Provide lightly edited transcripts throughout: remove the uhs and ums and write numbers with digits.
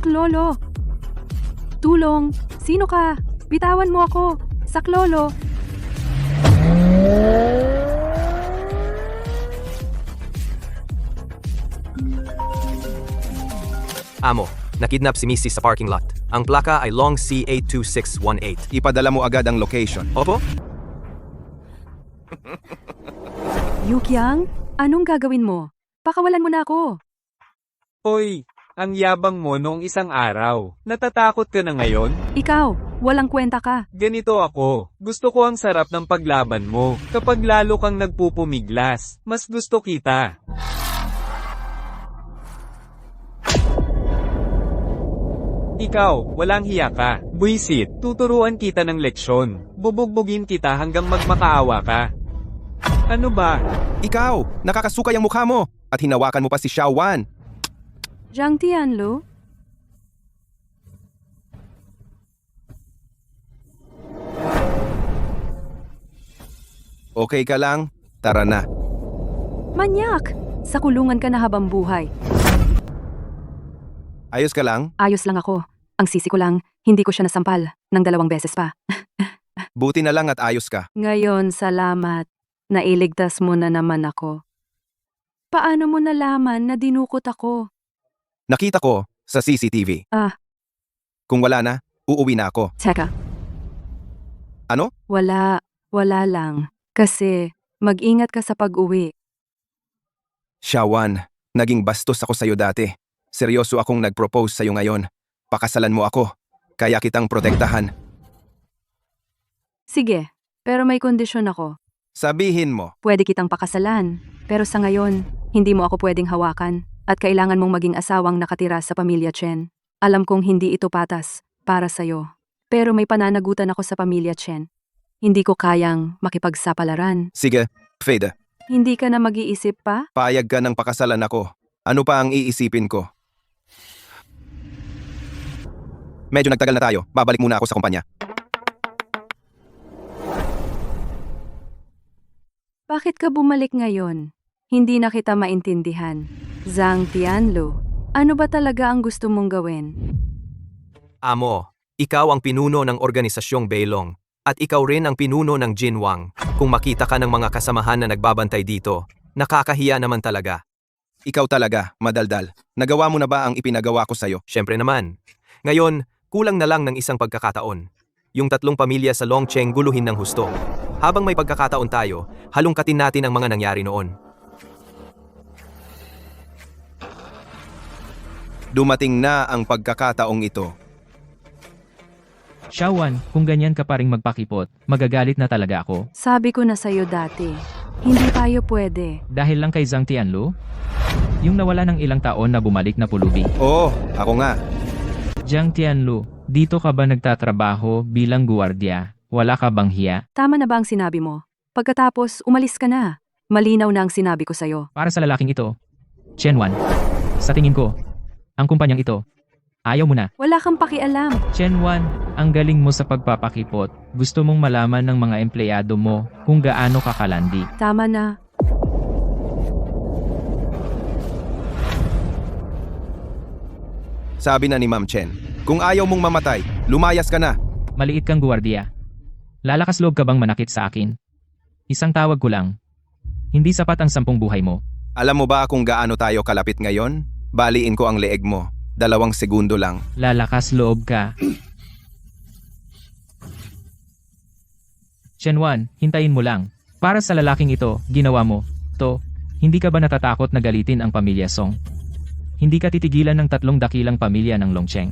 Saklolo! Tulong! Sino ka? Bitawan mo ako! Saklolo! Amo, nakidnap si Mrs. sa parking lot. Ang plaka ay Long C82618. Ipadala mo agad ang location. Opo? Yukyang, anong gagawin mo? Pakawalan mo na ako. Hoy, ang yabang mo noong isang araw. Natatakot ka na ngayon? Ikaw, walang kwenta ka. Ganito ako. Gusto ko ang sarap ng paglaban mo. Kapag lalo kang nagpupumiglas, mas gusto kita. Ikaw, walang hiya ka. Buisit, tuturuan kita ng leksyon. Bubugbugin kita hanggang magmakaawa ka. Ano ba? Ikaw, nakakasukay ang mukha mo. At hinawakan mo pa si Xiao Wan. Zhang Tianlu? Okay ka lang? Tara na. Manyak! Sa kulungan ka na habang buhay. Ayos ka lang? Ayos lang ako. Ang sisi ko lang, hindi ko siya nasampal ng 2 beses pa. Buti na lang at ayos ka. Ngayon, salamat. Nailigtas mo na naman ako. Paano mo nalaman na dinukot ako? Nakita ko sa CCTV. Ah. Kung wala na, uuwi na ako. Teka. Ano? Wala lang. Kasi, mag-ingat ka sa pag-uwi. Xiao Wan, naging bastos ako sa'yo dati. Seryoso akong nag-propose sa'yo ngayon. Pakasalan mo ako. Kaya kitang protektahan. Sige, pero may kondisyon ako. Sabihin mo. Pwede kitang pakasalan, pero sa ngayon, hindi mo ako pwedeng hawakan at kailangan mong maging asawang nakatira sa pamilya Chen. Alam kong hindi ito patas para sa'yo, pero may pananagutan ako sa pamilya Chen. Hindi ko kayang makipagsapalaran. Sige, Fade. Hindi ka na mag-iisip pa? Payag ka ng pakasalan ako. Ano pa ang iisipin ko? Medyo nagtagal na tayo. Babalik muna ako sa kumpanya. Bakit ka bumalik ngayon? Hindi na kita maintindihan. Zhang Tianlu, ano ba talaga ang gusto mong gawin? Amo, ikaw ang pinuno ng organisasyong Beilong. At ikaw rin ang pinuno ng Jinwang. Kung makita ka ng mga kasamahan na nagbabantay dito, nakakahiya naman talaga. Ikaw talaga, madaldal. Nagawa mo na ba ang ipinagawa ko sa'yo? Siyempre naman. Ngayon, kulang na lang ng isang pagkakataon. Yung 3 pamilya sa Longcheng guluhin ng husto. Habang may pagkakataon tayo, halungkatin natin ang mga nangyari noon. Dumating na ang pagkakataong ito. Xiao Wan, kung ganyan ka pa ring magpakipot, magagalit na talaga ako. Sabi ko na sa'yo dati, hindi tayo pwede. Dahil lang kay Zhang Tianlu? Yung nawala ng ilang taon na bumalik na pulubi. Oo, ako nga. Zhang Tianlu, dito ka ba nagtatrabaho bilang guwardiya? Wala ka bang hiya? Tama na ba ang sinabi mo? Pagkatapos, umalis ka na. Malinaw na ang sinabi ko sa'yo. Para sa lalaking ito, Chen Wan, sa tingin ko, ang kumpanyang ito, ayaw mo na. Wala kang pakialam. Chen Wan, ang galing mo sa pagpapakipot. Gusto mong malaman ng mga empleyado mo kung gaano ka kalandi. Tama na. Sabi na ni Ma'am Chen, kung ayaw mong mamatay, lumayas ka na. Maliit kang guwardiya. Lalakas loob ka bang manakit sa akin? Isang tawag ko lang. Hindi sapat ang 10 buhay mo. Alam mo ba kung gaano tayo kalapit ngayon? Baliin ko ang leeg mo. 2 segundo lang. Lalakas loob ka. Chen Wan, hintayin mo lang. Para sa lalaking ito, ginawa mo. To, hindi ka ba natatakot na galitin ang pamilya Song? Hindi ka titigilan ng 3 dakilang pamilya ng Longcheng.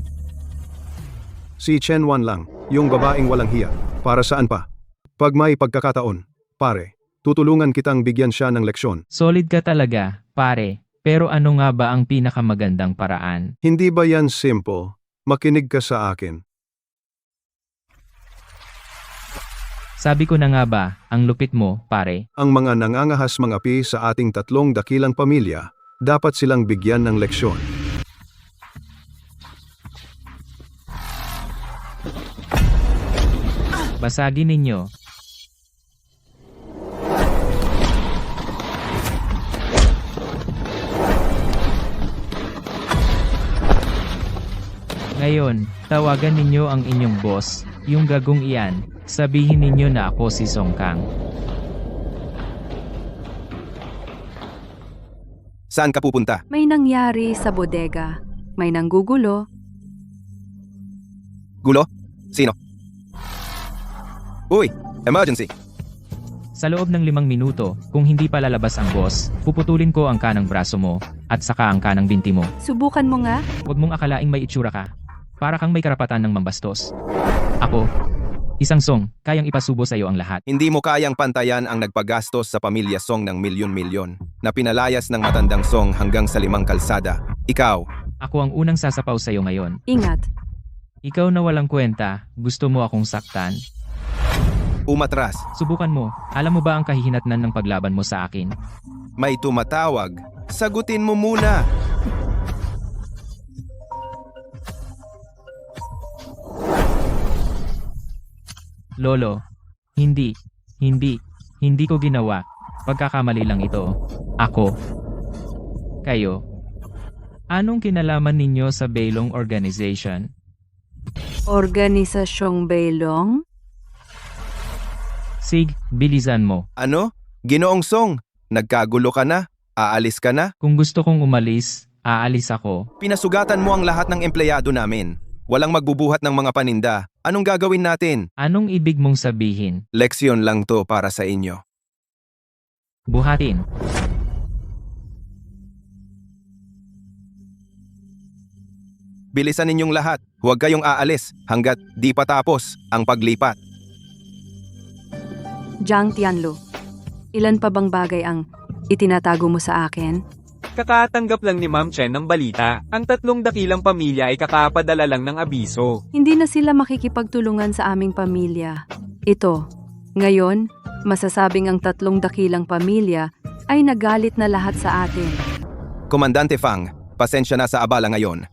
Si Chen Wan lang, yung babaeng walang hiya. Para saan pa? Pag may pagkakataon, pare, tutulungan kitang bigyan siya ng leksyon. Solid ka talaga, pare. Pero ano nga ba ang pinakamagandang paraan? Hindi ba yan simple? Makinig ka sa akin. Sabi ko na nga ba, ang lupit mo, pare. Ang mga nangangahas mangapi sa ating 3 dakilang pamilya, dapat silang bigyan ng leksyon. Basagin ninyo. Ngayon, tawagan ninyo ang inyong boss, yung gagong iyan, sabihin ninyo na ako si Song Kang. Saan ka pupunta? May nangyari sa bodega. May nanggugulo. Gulo? Sino? Uy, emergency. Sa loob ng 5 minuto, kung hindi pa lalabas ang boss, puputulin ko ang kanang braso mo, at saka ang kanang binti mo. Subukan mo nga. Huwag mong akalaing may itsura ka. Para kang may karapatan ng mambastos. Ako, isang Song, kayang ipasubo sa iyo ang lahat. Hindi mo kayang pantayan ang nagpagastos sa pamilya Song ng milyon-milyon na pinalayas ng matandang Song hanggang sa 5 kalsada. Ikaw, Ako ang unang sasapaw sa iyo ngayon. Ingat. Ikaw na walang kwenta, gusto mo akong saktan. umatras. Subukan mo, alam mo ba ang kahihinatnan ng paglaban mo sa akin? May tumatawag. Sagutin mo muna. Lolo, hindi ko ginawa. Pagkakamali lang ito. Ako. Kayo. Anong kinalaman ninyo sa Bailong Organization? Organisasyong Bailong? Sig, bilisan mo. Ano? Ginoong Song, nagkagulo ka na? Aalis ka na? Kung gusto kong umalis, aalis ako. Pinasugatan mo ang lahat ng empleyado namin. Walang magbubuhat ng mga paninda. Anong gagawin natin? Anong ibig mong sabihin? Leksyon lang to para sa inyo. Buhatin. Bilisan ninyong lahat. Huwag kayong aalis hanggat di pa tapos ang paglipat. Jiang Tianlu. Ilan pa bang bagay ang itinatago mo sa akin? Kakatanggap lang ni Ma'am Chen ng balita. Ang 3 dakilang pamilya ay kakapadala lang ng abiso. Hindi na sila makikipagtulungan sa aming pamilya. Ito. Ngayon, masasabing ang 3 dakilang pamilya ay nagalit na lahat sa atin. Komandante Fang, pasensya na sa abala ngayon.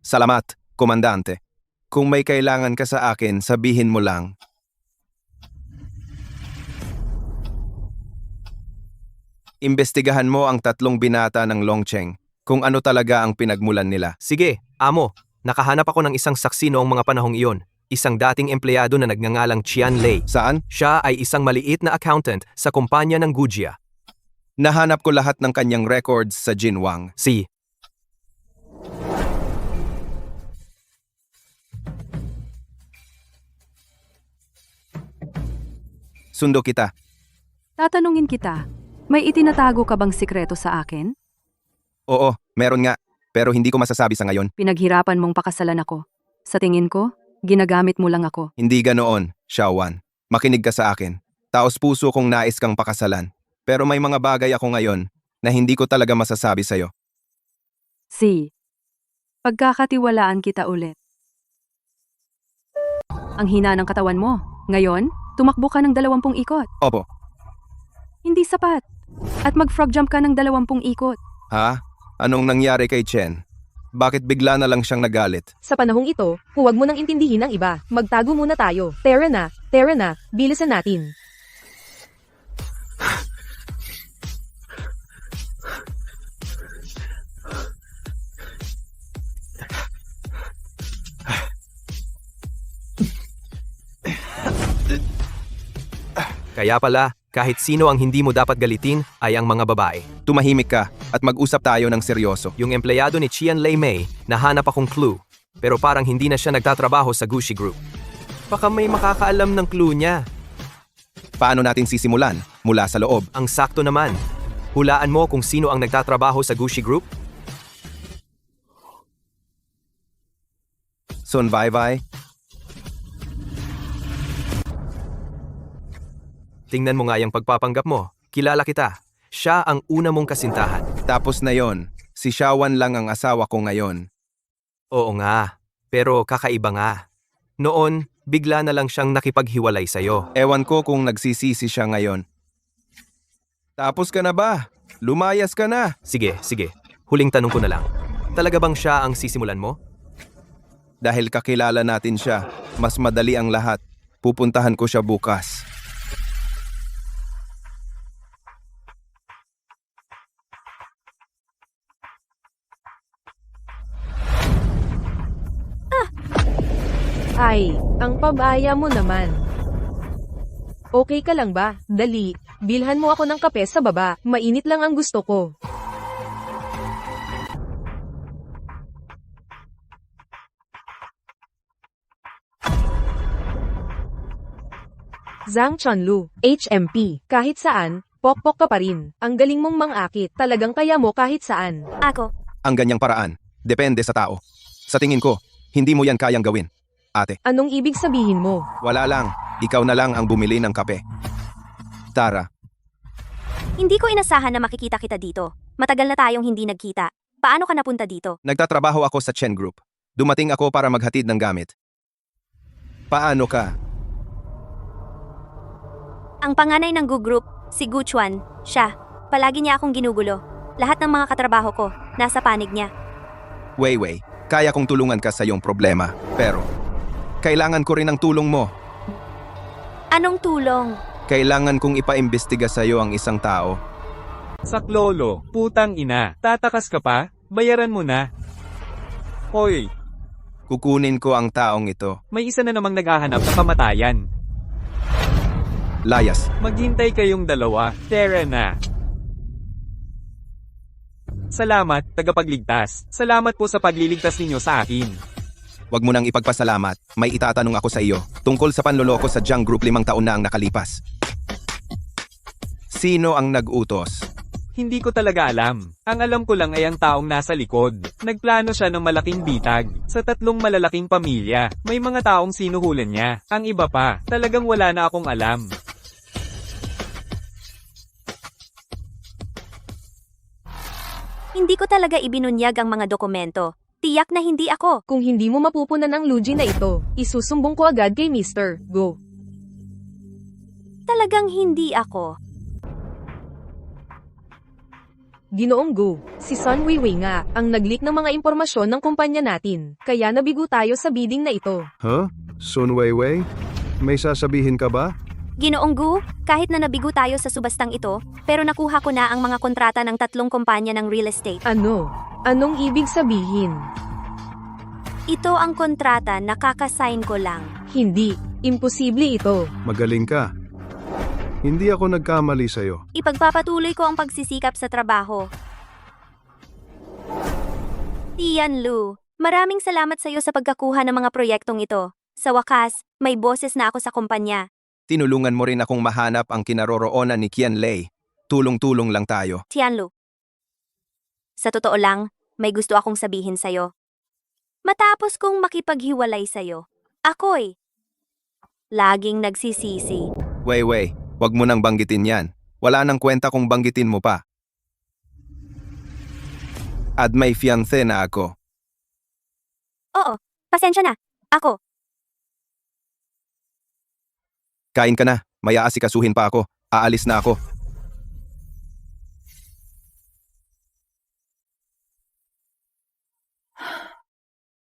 Salamat, Komandante. Kung may kailangan ka sa akin, sabihin mo lang. Imbestigahan mo ang 3 binata ng Longcheng kung ano talaga ang pinagmulan nila. Sige, amo. Nakahanap ako ng isang saksi noong mga panahong iyon. Isang dating empleyado na nagngangalang Qian Lei. Saan? Siya ay isang maliit na accountant sa kumpanya ng Gujia. Nahanap ko lahat ng kanyang records sa Jinwang. Si Sundo kita. Tatanungin kita, may itinatago ka bang sikreto sa akin? Oo, meron nga. Pero hindi ko masasabi sa ngayon. Pinaghirapan mong pakasalan ako. Sa tingin ko, ginagamit mo lang ako. Hindi ganoon, Xiaowan. Makinig ka sa akin. Taos puso kong nais kang pakasalan. Pero may mga bagay ako ngayon na hindi ko talaga masasabi sa'yo. Si. Pagkakatiwalaan kita ulit. Ang hina ng katawan mo. Ngayon, tumakbo ka ng 20 ikot. Opo. Hindi sapat. At mag-frog jump ka ng 20 ikot. Ha? Anong nangyari kay Chen? Bakit bigla na lang siyang nagalit? Sa panahong ito, huwag mo nang intindihin ang iba. Magtago muna tayo. Tara na, bilisan natin. Kaya pala, kahit sino ang hindi mo dapat galitin ay ang mga babae. Tumahimik ka at mag-usap tayo ng seryoso. Yung empleyado ni Qian Lei Mei, nahanap akong clue. Pero parang hindi na siya nagtatrabaho sa Gucci Group. Baka may makakaalam ng clue niya. Paano natin sisimulan? Mula sa loob. Ang sakto naman. Hulaan mo kung sino ang nagtatrabaho sa Gucci Group? Sun Vai. Tingnan mo nga yung pagpapanggap mo. Kilala kita. Siya ang una mong kasintahan. Tapos na yon. Si Xiaowan lang ang asawa ko ngayon. Oo nga. Pero kakaiba nga. Noon, bigla na lang siyang nakipaghiwalay sa'yo. Ewan ko kung nagsisisi siya ngayon. Tapos ka na ba? Lumayas ka na. Sige. Huling tanong ko na lang. Talaga bang siya ang sisimulan mo? Dahil kakilala natin siya, mas madali ang lahat. Pupuntahan ko siya bukas. Ay, ang pabaya mo naman. Okay ka lang ba? Dali, bilhan mo ako ng kape sa baba. Mainit lang ang gusto ko. Zhang Chunlu, HMP. Kahit saan, pokpok ka pa rin. Ang galing mong mangakit. Talagang kaya mo kahit saan. Ako. Ang ganyang paraan, depende sa tao. Sa tingin ko, hindi mo yan kayang gawin. Ate, Anong ibig sabihin mo? wala lang. Ikaw na lang ang bumili ng kape. Tara, Hindi ko inasahan na makikita kita dito. Matagal na tayong hindi nagkita. Paano ka napunta dito? nagtatrabaho ako sa Chen Group. Dumating ako para maghatid ng gamit. Paano ka? Ang panganay ng Gu Group, si Gu Chuan, siya. Palagi niya akong ginugulo. Lahat ng mga katrabaho ko, nasa panig niya. Wei, kaya kong tulungan ka sa iyong problema. Pero, kailangan ko rin ng tulong mo. Anong tulong? Kailangan kong ipaimbestiga sa iyo ang isang tao. Saklolo, putang ina. Tatakas ka pa? Bayaran mo na. Hoy, Kukunin ko ang taong ito. may isa na namang naghahanap ng kamatayan. Layas, Maghintay kayong dalawa. Tara na. Salamat, tagapagligtas. Salamat po sa pagliligtas ninyo sa akin. wag mo nang ipagpasalamat. May itatanong ako sa iyo tungkol sa panloloko sa Jiang Group 5 taon na ang nakalipas. Sino ang nag-utos? Hindi ko talaga alam. Ang alam ko lang ay ang taong nasa likod. Nagplano siya ng malaking bitag sa 3 malalaking pamilya. May mga taong sinuhulan niya. Ang iba pa, talagang wala na akong alam. Hindi ko talaga ibinunyag ang mga dokumento. Tiyak na hindi ako. Kung hindi mo mapupunan ang Luigi na ito, isusumbong ko agad kay Mr. Go. Talagang hindi ako. Ginoong Go, si Sun Weiwei nga, ang nag-leak ng mga impormasyon ng kumpanya natin. Kaya nabigo tayo sa bidding na ito. Huh? Sun Weiwei? May sasabihin ka ba? Ginoong Gu, kahit na nabigo tayo sa subastang ito, pero nakuha ko na ang mga kontrata ng 3 kumpanya ng real estate. Ano? Anong ibig sabihin? Ito ang kontrata na kakasign ko lang. Hindi. Imposible ito. Magaling ka. Hindi ako nagkamali sa'yo. Ipagpapatuloy ko ang pagsisikap sa trabaho. Tian Lu, maraming salamat sa iyo sa pagkakuha ng mga proyektong ito. Sa wakas, may boses na ako sa kumpanya. Tinulungan mo rin akong mahanap ang kinaroroonan ni Qian Lei. Tulong-tulong lang tayo. Tian Lu. Sa totoo lang, may gusto akong sabihin sa'yo. Matapos kong makipaghiwalay sa'yo, ako'y laging nagsisisi. Wei, wag mo nang banggitin yan. Wala nang kwenta kung banggitin mo pa. At may fiancé na ako. Oo, pasensya na. Ako. Kain ka na. May aasikasuhin pa ako. Aalis na ako.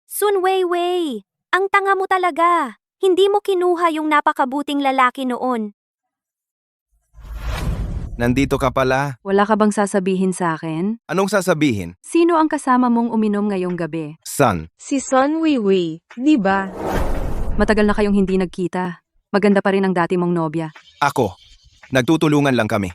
Sun Weiwei, ang tanga mo talaga. Hindi mo kinuha yung napakabuting lalaki noon. Nandito ka pala. Wala ka bang sasabihin sa akin? Anong sasabihin? Sino ang kasama mong uminom ngayong gabi? Son, Si Sun Weiwei, di ba? Matagal na kayong hindi nagkita. Maganda pa rin ang dati mong nobya. ako. Nagtutulungan lang kami.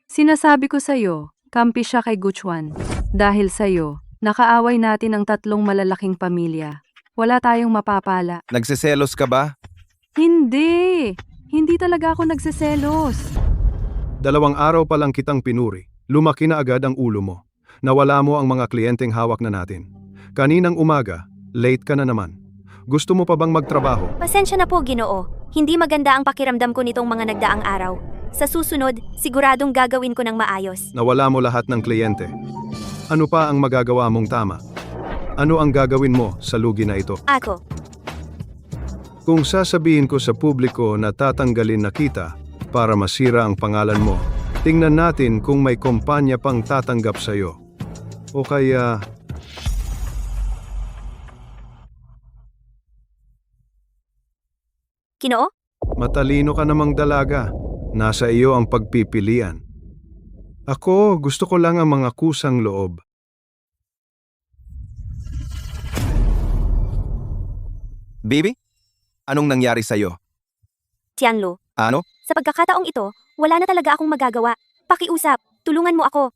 Sinasabi ko sa'yo, kampi siya kay Guchuan. Dahil sa'yo, nakaaway natin ang 3 malalaking pamilya. Wala tayong mapapala. Nagseselos ka ba? Hindi! Hindi talaga ako nagseselos. 2 araw pa lang kitang pinuri. Lumaki na agad ang ulo mo. Nawala mo ang mga kliyenteng hawak na natin. Kaninang umaga, late ka na naman. Gusto mo pa bang magtrabaho? Pasensya na po, Ginoo. Hindi maganda ang pakiramdam ko nitong mga nagdaang araw. Sa susunod, siguradong gagawin ko ng maayos. Nawala mo lahat ng kliyente. Ano pa ang magagawa mong tama? Ano ang gagawin mo sa lugi na ito? Ako. Kung sasabihin ko sa publiko na tatanggalin na kita para masira ang pangalan mo, tingnan natin kung may kumpanya pang tatanggap sa'yo. O kaya... Ginoo? Matalino ka namang dalaga. Nasa iyo ang pagpipilian. Ako, gusto ko lang ang mga kusang loob. Bibi? Anong nangyari sa'yo? Tianlu, Ano? sa pagkakataong ito, wala na talaga akong magagawa. Pakiusap, tulungan mo ako.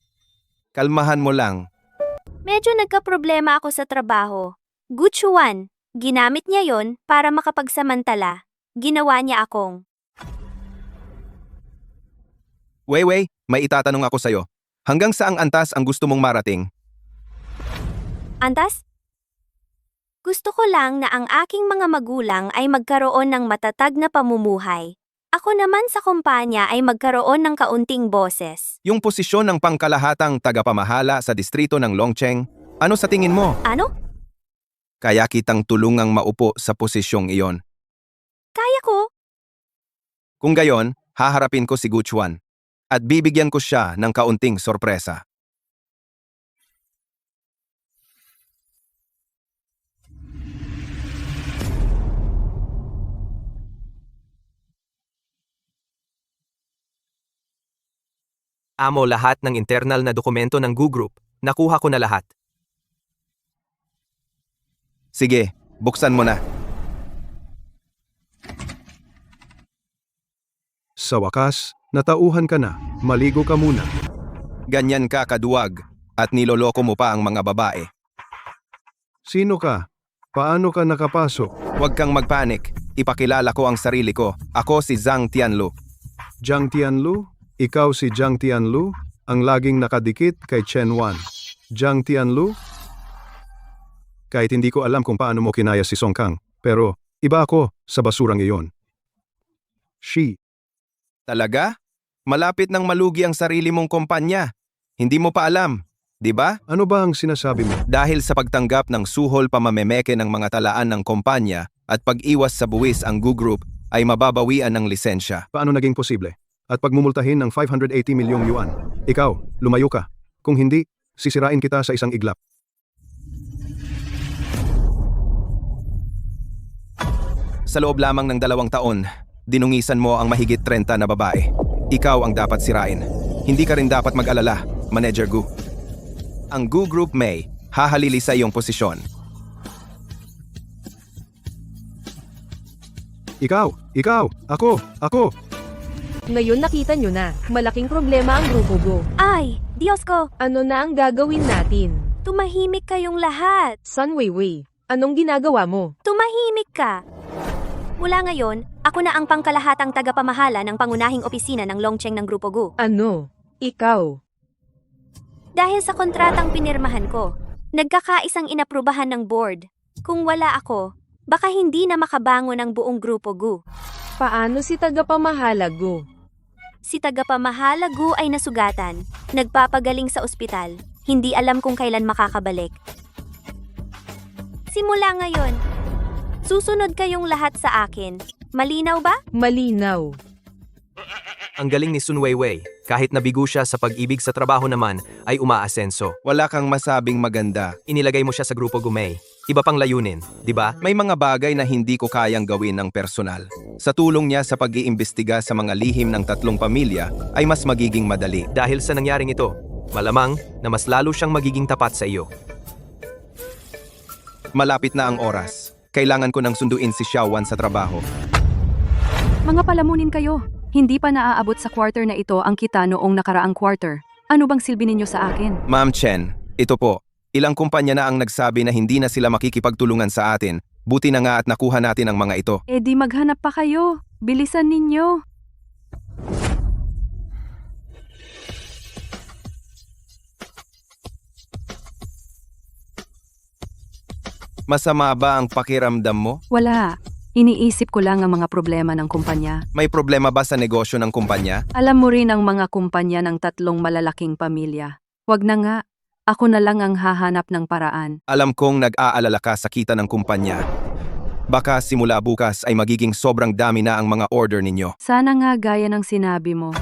Kalmahan mo lang. Medyo nagka-problema ako sa trabaho. Guchuan, ginamit niya yon para makapagsamantala. Ginawa niya akong Weiwei, may itatanong ako sa'yo. Hanggang saang antas ang gusto mong marating? antas? Gusto ko lang na ang aking mga magulang ay magkaroon ng matatag na pamumuhay. Ako naman sa kumpanya ay magkaroon ng kaunting boses. Yung posisyon ng pangkalahatang tagapamahala sa distrito ng Longcheng, ano sa tingin mo? Ano? Kaya kitang tulungang maupo sa posisyong iyon. Kaya ko? Kung gayon, haharapin ko si Guchuan at bibigyan ko siya ng kaunting sorpresa. Amo, lahat ng internal na dokumento ng Gu Group. Nakuha ko na lahat. Sige, buksan mo na. Sa wakas, natauhan ka na. Maligo ka muna. Ganyan ka kaduwag at niloloko mo pa ang mga babae. Sino ka? Paano ka nakapasok? Huwag kang magpanik. Ipakilala ko ang sarili ko. Ako si Zhang Tianlu. Jiang Tianlu? Ikaw si Jiang Tianlu? Ang laging nakadikit kay Chen Wan. Jiang Tianlu? Kahit hindi ko alam kung paano mo kinaya si Song Kang, pero iba ako sa basurang iyon. She. Talaga? Malapit nang malugi ang sarili mong kumpanya. Hindi mo pa alam, di ba? Ano ba ang sinasabi mo? Dahil sa pagtanggap ng suhol pamamemeke ng mga talaan ng kumpanya at pag-iwas sa buwis ang Gu Group ay mababawian ng lisensya. Paano naging posible? At pagmumultahin ng 580 milyong yuan. Ikaw, lumayo ka. Kung hindi, sisirain kita sa isang iglap. Sa loob lamang ng 2 taon, dinungisan mo ang mahigit 30 na babae. Ikaw ang dapat sirain. Hindi ka rin dapat mag-alala, Manager Gu. Ang Gu Group may hahalili sa iyong posisyon. Ikaw, ako. Ngayon nakita nyo na, malaking problema ang grupo Go. Ay, Diyos ko, Ano na ang gagawin natin? tumahimik kayong lahat. Sun Weiwei, anong ginagawa mo? Tumahimik ka. Mula ngayon, ako na ang pangkalahatang tagapamahala ng pangunahing opisina ng Longcheng ng Grupo Gu. Ano? Ikaw? Dahil sa kontratang pinirmahan ko, nagkakaisang inaprubahan ng board. Kung wala ako, baka hindi na makabangon ang buong Grupo Gu. Paano si tagapamahala Go? Si tagapamahala Gu ay nasugatan, nagpapagaling sa ospital, hindi alam kung kailan makakabalik. Simula ngayon, susunod kayong lahat sa akin. Malinaw ba? Malinaw. Ang galing ni Sun Weiwei. Kahit nabigo siya sa pag-ibig sa trabaho naman, ay umaasenso. Wala kang masabing maganda. Inilagay mo siya sa Grupo Gumei. Iba pang layunin, di ba? May mga bagay na hindi ko kayang gawin ng personal. Sa tulong niya sa pag-iimbestiga sa mga lihim ng 3 pamilya, ay mas magiging madali. Dahil sa nangyaring ito, malamang na mas lalo siyang magiging tapat sa iyo. Malapit na ang oras. Kailangan ko nang sunduin si Xiaowan sa trabaho. Mga palamunin kayo. Hindi pa naaabot sa quarter na ito ang kita noong nakaraang quarter. Ano bang silbi ninyo sa akin? Ma'am Chen, ito po. Ilang kumpanya na ang nagsabi na hindi na sila makikipagtulungan sa atin. Buti na nga at nakuha natin ang mga ito. Eh di maghanap pa kayo. Bilisan ninyo. Masama ba ang pakiramdam mo? Wala. Iniisip ko lang ang mga problema ng kumpanya. May problema ba sa negosyo ng kumpanya? Alam mo rin ang mga kumpanya ng 3 malalaking pamilya. Wag na nga. Ako na lang ang hahanap ng paraan. Alam kong nag-aalala ka sa kita ng kumpanya. Baka simula bukas ay magiging sobrang dami na ang mga order ninyo. Sana nga gaya ng sinabi mo.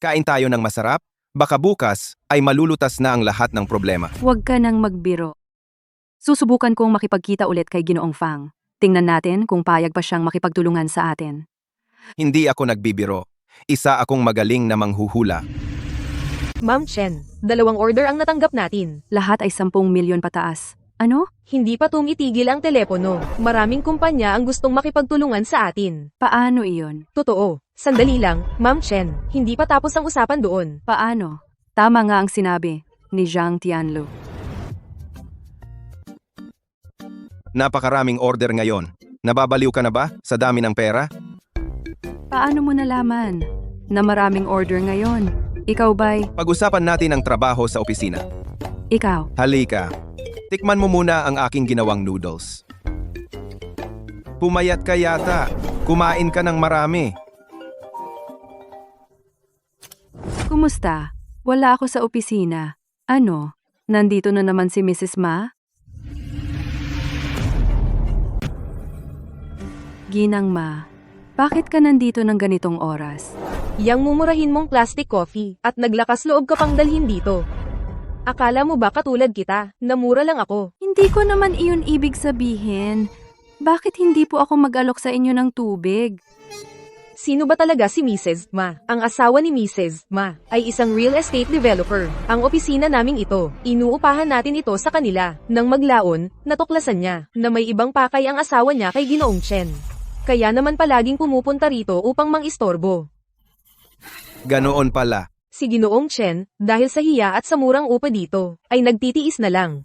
Kain tayo ng masarap? Baka bukas ay malulutas na ang lahat ng problema. Huwag ka nang magbiro. Susubukan kong makipagkita ulit kay Ginoong Fang. Tingnan natin kung payag pa siyang makipagtulungan sa atin. Hindi ako nagbibiro. Isa akong magaling na manghuhula. Ma'am Chen, 2 order ang natanggap natin. Lahat ay 10 milyon pataas. Ano? Hindi pa tumitigil ang telepono. Maraming kumpanya ang gustong makipagtulungan sa atin. Paano iyon? Totoo. Sandali lang, Ma'am Chen. Hindi pa tapos ang usapan doon. Paano? Tama nga ang sinabi ni Zhang Tianlu. Napakaraming order ngayon. Nababaliw ka na ba sa dami ng pera? Paano mo nalaman na maraming order ngayon? Ikaw ba'y? Pag-usapan natin ang trabaho sa opisina. Ikaw. Halika. Tikman mo muna ang aking ginawang noodles. Pumayat ka yata. Kumain ka ng marami. Kumusta? Wala ako sa opisina. Ano? Nandito na naman si Mrs. Ma? Ginang Ma, bakit ka nandito ng ganitong oras? Yang mumurahin mong plastic coffee at naglakas loob ka pang dalhin dito. Akala mo ba katulad kita, namura lang ako. Hindi ko naman iyon ibig sabihin. Bakit hindi po ako mag-alok sa inyo ng tubig? Sino ba talaga si Mrs. Ma? Ang asawa ni Mrs. Ma ay isang real estate developer. Ang opisina naming ito, inuupahan natin ito sa kanila. Nang maglaon, natuklasan niya na may ibang pakay ang asawa niya kay Ginoong Chen. Kaya naman palaging pumupunta rito upang mang-istorbo. Ganoon pala. Si Ginoong Chen, dahil sa hiya at sa murang upa dito, ay nagtitiis na lang.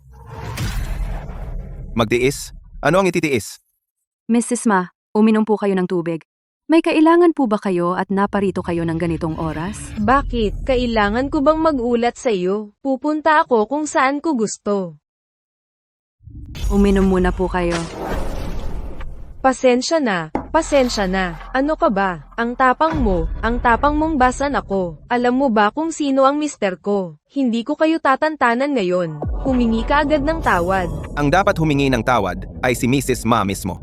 Magtiis? Ano ang ititiis? Mrs. Ma, uminom po kayo ng tubig. May kailangan po ba kayo at naparito kayo ng ganitong oras? Bakit? Kailangan ko bang magulat sa iyo? Pupunta ako kung saan ko gusto. Uminom muna po kayo. Pasensya na, pasensya na. Ano ka ba? Ang tapang mong basan ako. Alam mo ba kung sino ang mister ko? Hindi ko kayo tatantanan ngayon. Humingi ka agad ng tawad. Ang dapat humingi ng tawad ay si Mrs. Ma mismo.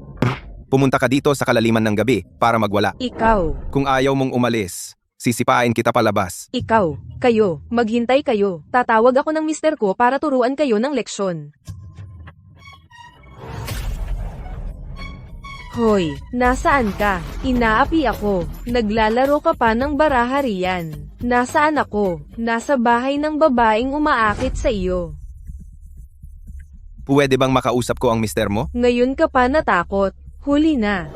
Pumunta ka dito sa kalaliman ng gabi para magwala. Ikaw, Kung ayaw mong umalis, sisipain kita palabas. ikaw, kayo, maghintay kayo. Tatawag ako ng mister ko para turuan kayo ng leksyon. Hoy, nasaan ka? Inaapi ako. Naglalaro ka pa ng baraha riyan. Nasaan ako? Nasa bahay ng babaeng umaakit sa iyo. Pwede bang makausap ko ang mister mo? Ngayon ka pa natakot. Huli na.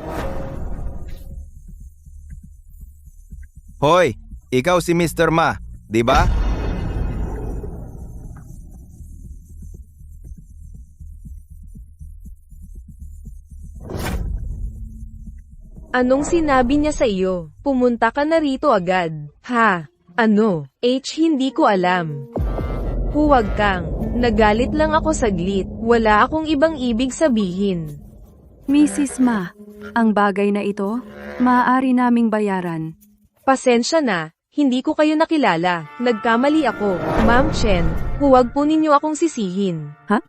Hoy, ikaw si Mr. Ma, di ba? Anong sinabi niya sa iyo? Pumunta ka na rito agad. Ha? Ano? Hindi ko alam. Huwag kang. Nagalit lang ako saglit. Wala akong ibang ibig sabihin. Mrs. Ma, ang bagay na ito, maaari naming bayaran. Pasensya na, hindi ko kayo nakilala. Nagkamali ako. Ma'am Chen, huwag po ninyo akong sisihin. Ha?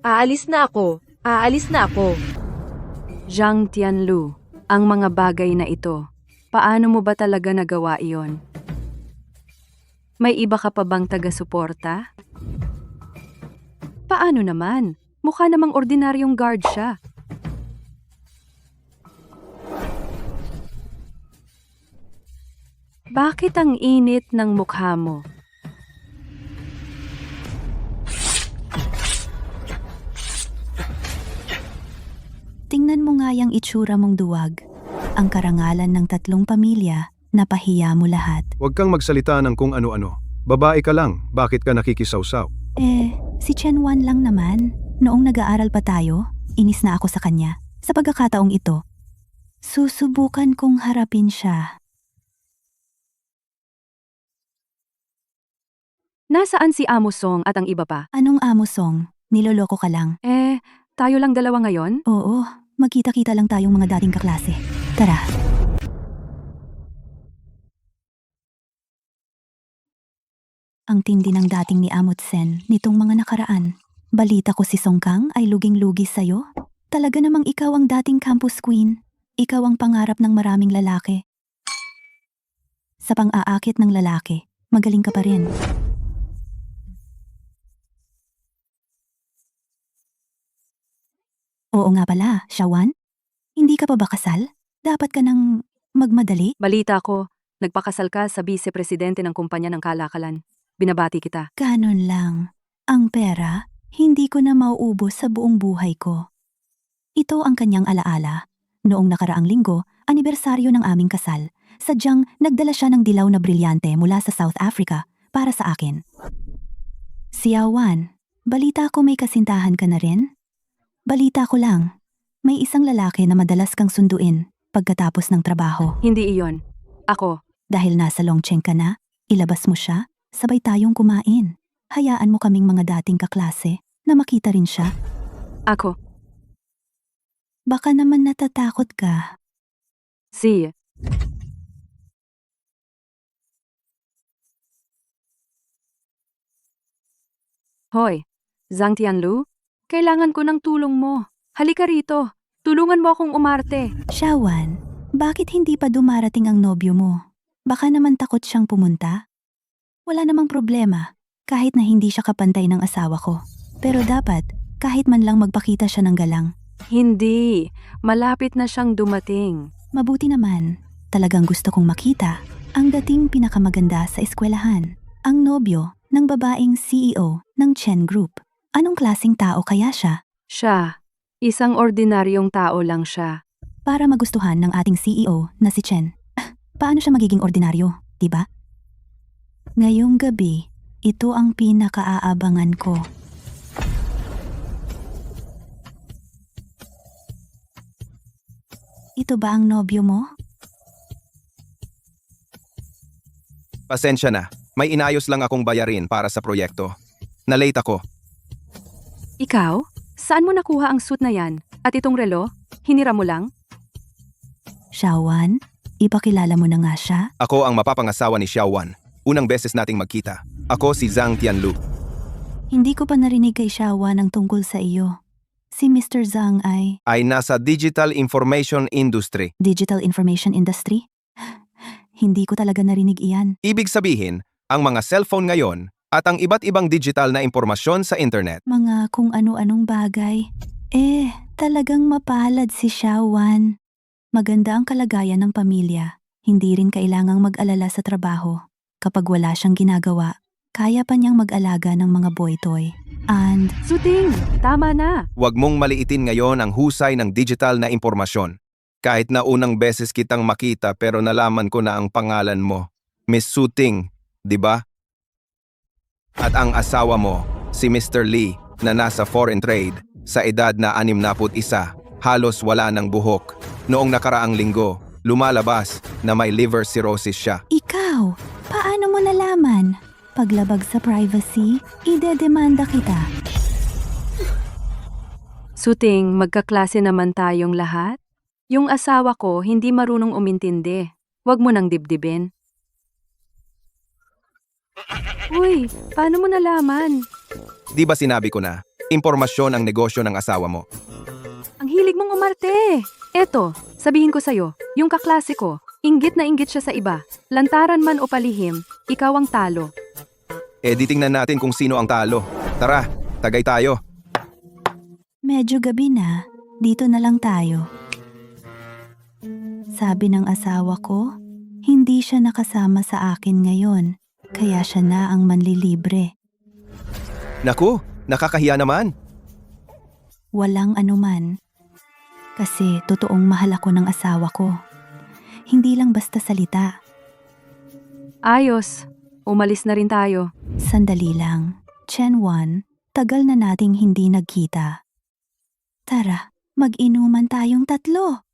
Aalis na ako. Aalis na ako. Zhang Tianlu, ang mga bagay na ito, paano mo ba talaga nagawa iyon? May iba ka pa bang taga-suporta? Paano naman? Mukha namang ordinaryong guard siya. Bakit ang init ng mukha mo? Tingnan mo nga yung itsura mong duwag. Ang karangalan ng 3 pamilya, napahiya mo lahat. Huwag kang magsalita ng kung ano-ano. Babae ka lang, bakit ka nakikisawsaw? Si Chen Wan lang naman. Noong nag-aaral pa tayo, inis na ako sa kanya. Sa pagkakataong ito, susubukan kong harapin siya. Nasaan si Amo Song at ang iba pa? Anong amosong? Niloloko ka lang. Tayo lang dalawa ngayon? Oo, magkita-kita lang tayong mga dating kaklase. Tara. Ang tindi ng dating ni Amot Sen nitong mga nakaraan. Balita ko si Song Kang ay luging-lugi sa'yo. Talaga namang ikaw ang dating campus queen. Ikaw ang pangarap ng maraming lalaki. Sa pang-aakit ng lalaki, magaling ka pa rin. Oo nga pala, Shawan. Hindi ka pa ba kasal? Dapat ka nang magmadali. Balita ko, nagpakasal ka sa vice-presidente ng kumpanya ng kalakalan. binabati kita. Ganon lang. Ang pera, hindi ko na mauubos sa buong buhay ko. Ito ang kanyang alaala. Noong nakaraang linggo, anibersaryo ng aming kasal. Sadyang nagdala siya ng dilaw na brilyante mula sa South Africa para sa akin. Siawan, balita ko may kasintahan ka na rin? Balita ko lang, may isang lalaki na madalas kang sunduin pagkatapos ng trabaho. Hindi iyon. Ako. Dahil nasa Longcheng ka na, ilabas mo siya, sabay tayong kumain. Hayaan mo kaming mga dating kaklase na makita rin siya. Ako. Baka naman natatakot ka. Si. Hoy, Zhang Tianlu, kailangan ko ng tulong mo. Halika rito, tulungan mo akong umarte. Xiaowan, bakit hindi pa dumarating ang nobyo mo? Baka naman takot siyang pumunta? Wala namang problema, kahit na hindi siya kapantay ng asawa ko. Pero dapat, kahit man lang magpakita siya ng galang. Hindi, malapit na siyang dumating. Mabuti naman, talagang gusto kong makita ang dating pinakamaganda sa eskwelahan, ang nobyo ng babaeng CEO ng Chen Group. Anong klaseng tao kaya siya? Siya, isang ordinaryong tao lang siya. Para magustuhan ng ating CEO na si Chen. Paano siya magiging ordinaryo, diba? Ngayong gabi, ito ang pinakaaabangan ko. Ito ba ang nobyo mo? Pasensya na, may inayos lang akong bayarin para sa proyekto. Na-late ako. Ikaw? Saan mo nakuha ang suit na yan? At itong relo? Hinira mo lang? Xiaowan, ipakilala mo na nga siya. Ako ang mapapangasawa ni Xiaowan. Unang beses nating magkita. Ako si Zhang Tianlu. Hindi ko pa narinig kay Xiaowan ang tungkol sa iyo. Si Mr. Zhang ay Ay nasa Digital Information Industry. Digital Information Industry? Hindi ko talaga narinig iyan. Ibig sabihin, ang mga cellphone ngayon at ang iba't ibang digital na impormasyon sa internet. Mga kung ano-anong bagay. Talagang mapalad si Xiaowan. Maganda ang kalagayan ng pamilya. Hindi rin kailangang mag-alala sa trabaho. Kapag wala siyang ginagawa, kaya pa niyang mag-alaga ng mga boy toy. And Suting, tama na. Huwag mong maliitin ngayon ang husay ng digital na impormasyon. Kahit na unang beses kitang makita pero nalaman ko na ang pangalan mo. Miss Suting, di ba? At ang asawa mo, si Mr. Lee, na nasa foreign trade, sa edad na 61, halos wala ng buhok. Noong nakaraang linggo, lumalabas na may liver cirrhosis siya. ikaw, paano mo nalaman? Paglabag sa privacy, idedemanda kita. Suting, magkaklase naman tayong lahat? Yung asawa ko hindi marunong umintindi. Huwag mo nang dibdibin. Uy, paano mo nalaman? Di ba sinabi ko na, impormasyon ang negosyo ng asawa mo? Ang hilig mong umarte. Eto, sabihin ko sa'yo, yung kaklase ko, inggit na inggit siya sa iba. Lantaran man o palihim, ikaw ang talo. Di tingnan natin kung sino ang talo. Tara, tagay tayo. Medyo gabi na, dito na lang tayo. Sabi ng asawa ko, hindi siya nakasama sa akin ngayon, kaya siya na ang manlilibre. Naku, nakakahiya naman. Walang anuman. Kasi totoong mahal ako ng asawa ko. Hindi lang basta salita. Ayos, umalis na rin tayo. Sandali lang. Chen Wan, tagal na nating hindi nagkita. Tara, mag-inuman tayong tatlo.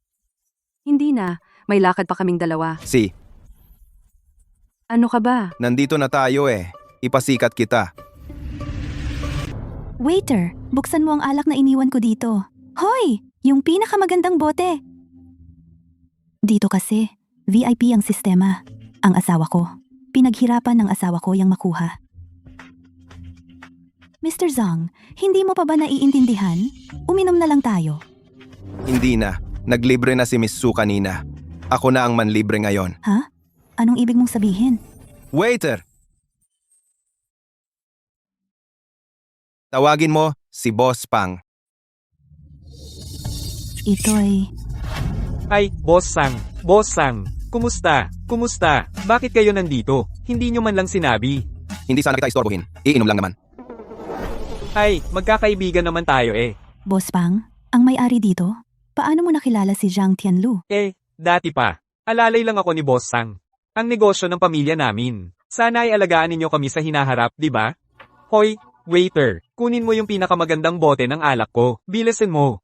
Hindi na, may lakad pa kaming dalawa. Si, Ano ka ba? nandito na tayo Ipasikat kita. Waiter, buksan mo ang alak na iniwan ko dito. Hoy! Yung pinakamagandang bote! Dito kasi, VIP ang sistema. Ang asawa ko. Pinaghirapan ng asawa ko yung makuha. Mr. Zhang, hindi mo pa ba naiintindihan? Uminom na lang tayo. Hindi na. Naglibre na si Miss Su kanina. Ako na ang manlibre ngayon. Ha? Anong ibig mong sabihin? Waiter! Tawagin mo si Boss Pang. Ito ay... Ay, Boss Sang. Boss Sang. Kumusta? Kumusta? Bakit kayo nandito? Hindi nyo man lang sinabi. Hindi sana kita istorbohin. Iinom lang naman. Ay, magkakaibigan naman tayo eh. Boss Pang, ang may-ari dito? Paano mo nakilala si Zhang Tianlu? Dati pa. Alalay lang ako ni Boss Sang. Ang negosyo ng pamilya namin. Sana ay alagaan ninyo kami sa hinaharap, di ba? Hoy, waiter, kunin mo yung pinakamagandang bote ng alak ko. Bilisin mo.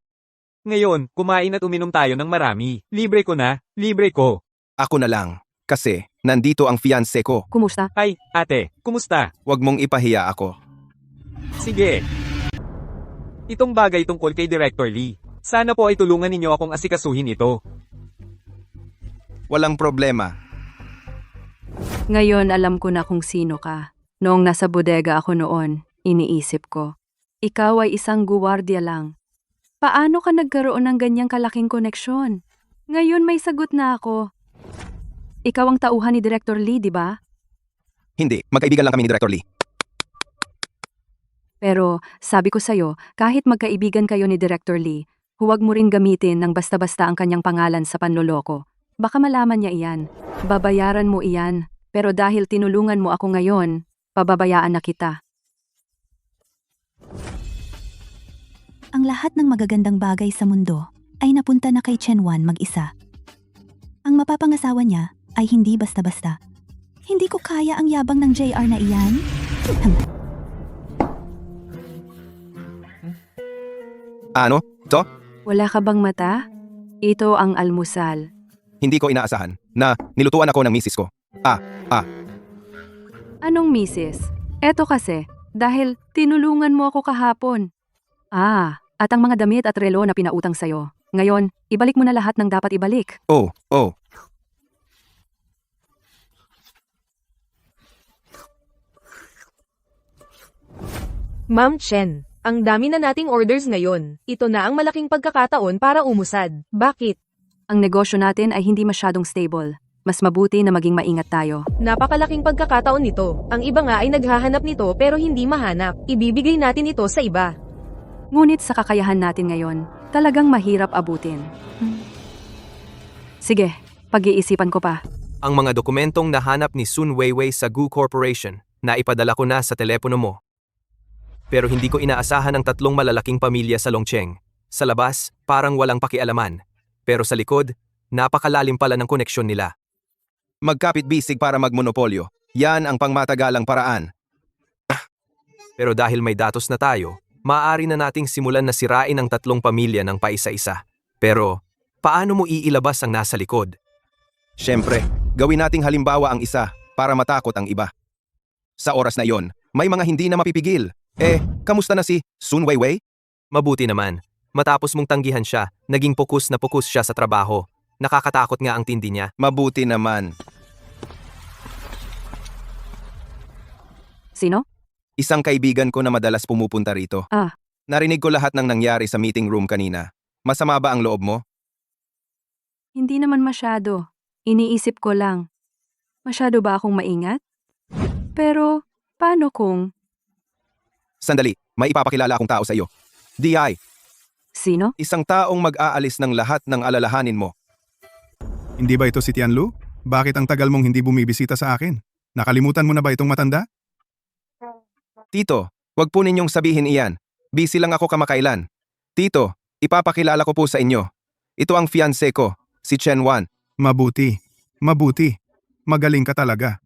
Ngayon, kumain at uminom tayo ng marami. Libre ko na, libre ko. Ako na lang. Kasi, nandito ang fiancé ko. Kumusta? Ay, ate, kumusta? Huwag mong ipahiya ako. Sige. Itong bagay tungkol kay Director Lee. Sana po ay tulungan ninyo akong asikasuhin ito. Walang problema. Ngayon alam ko na kung sino ka. Noong nasa bodega ako noon, iniisip ko. Ikaw ay isang guwardiya lang. Paano ka nagkaroon ng ganyang kalaking koneksyon? Ngayon may sagot na ako. Ikaw ang tauhan ni Director Lee, di ba? Hindi, magkaibigan lang kami ni Director Lee. Pero sabi ko sa'yo, kahit magkaibigan kayo ni Director Lee, huwag mo rin gamitin ng basta-basta ang kanyang pangalan sa panloloko. Baka malaman niya iyan. Babayaran mo iyan. Pero dahil tinulungan mo ako ngayon, pababayaan na kita. Ang lahat ng magagandang bagay sa mundo ay napunta na kay Chen Wan mag-isa. Ang mapapangasawa niya ay hindi basta-basta. Hindi ko kaya ang yabang ng JR na iyan. Ano? To? Wala ka bang mata? Ito ang almusal. Hindi ko inaasahan na nilutuan ako ng misis ko. Anong misis? Eto kasi, dahil tinulungan mo ako kahapon. At ang mga damit at relo na pinautang sa'yo. Ngayon, ibalik mo na lahat ng dapat ibalik. Oh. Ma'am Chen, ang dami na nating orders ngayon. Ito na ang malaking pagkakataon para umusad. Bakit? Ang negosyo natin ay hindi masyadong stable. Mas mabuti na maging maingat tayo. Napakalaking pagkakataon nito. Ang iba nga ay naghahanap nito pero hindi mahanap. Ibibigay natin ito sa iba. Ngunit sa kakayahan natin ngayon, talagang mahirap abutin. Sige, pag-iisipan ko pa. Ang mga dokumentong nahanap ni Sun Weiwei sa Gu Corporation na ipadala ko na sa telepono mo. Pero hindi ko inaasahan ang 3 malalaking pamilya sa Longcheng. Sa labas, parang walang pakialaman. Pero sa likod, napakalalim pala ng koneksyon nila. Magkapit-bisig para magmonopolyo. Yan ang pangmatagalang paraan. Pero dahil may datos na tayo, maaari na nating simulan na sirain ang 3 pamilya ng paisa-isa. Pero, paano mo iilabas ang nasa likod? Siyempre, gawin nating halimbawa ang isa para matakot ang iba. Sa oras na iyon, may mga hindi na mapipigil. Kamusta na si Sun Weiwei? Mabuti naman. Matapos mong tanggihan siya, naging pokus na pokus siya sa trabaho. Nakakatakot nga ang tindi niya. Mabuti naman. Sino? Isang kaibigan ko na madalas pumupunta rito. Narinig ko lahat ng nangyari sa meeting room kanina. Masama ba ang loob mo? Hindi naman masyado. Iniisip ko lang. Masyado ba akong maingat? Pero, paano kung... Sandali, may ipapakilala akong tao sa iyo. DI, Sino? isang taong mag-aalis ng lahat ng alalahanin mo. Hindi ba ito si Tianlu? Bakit ang tagal mong hindi bumibisita sa akin? Nakalimutan mo na ba itong matanda? Tito, wag po ninyong sabihin iyan. Busy lang ako kamakailan. Tito, ipapakilala ko po sa inyo. Ito ang fiancé ko, si Chen Wan. Mabuti. Magaling ka talaga.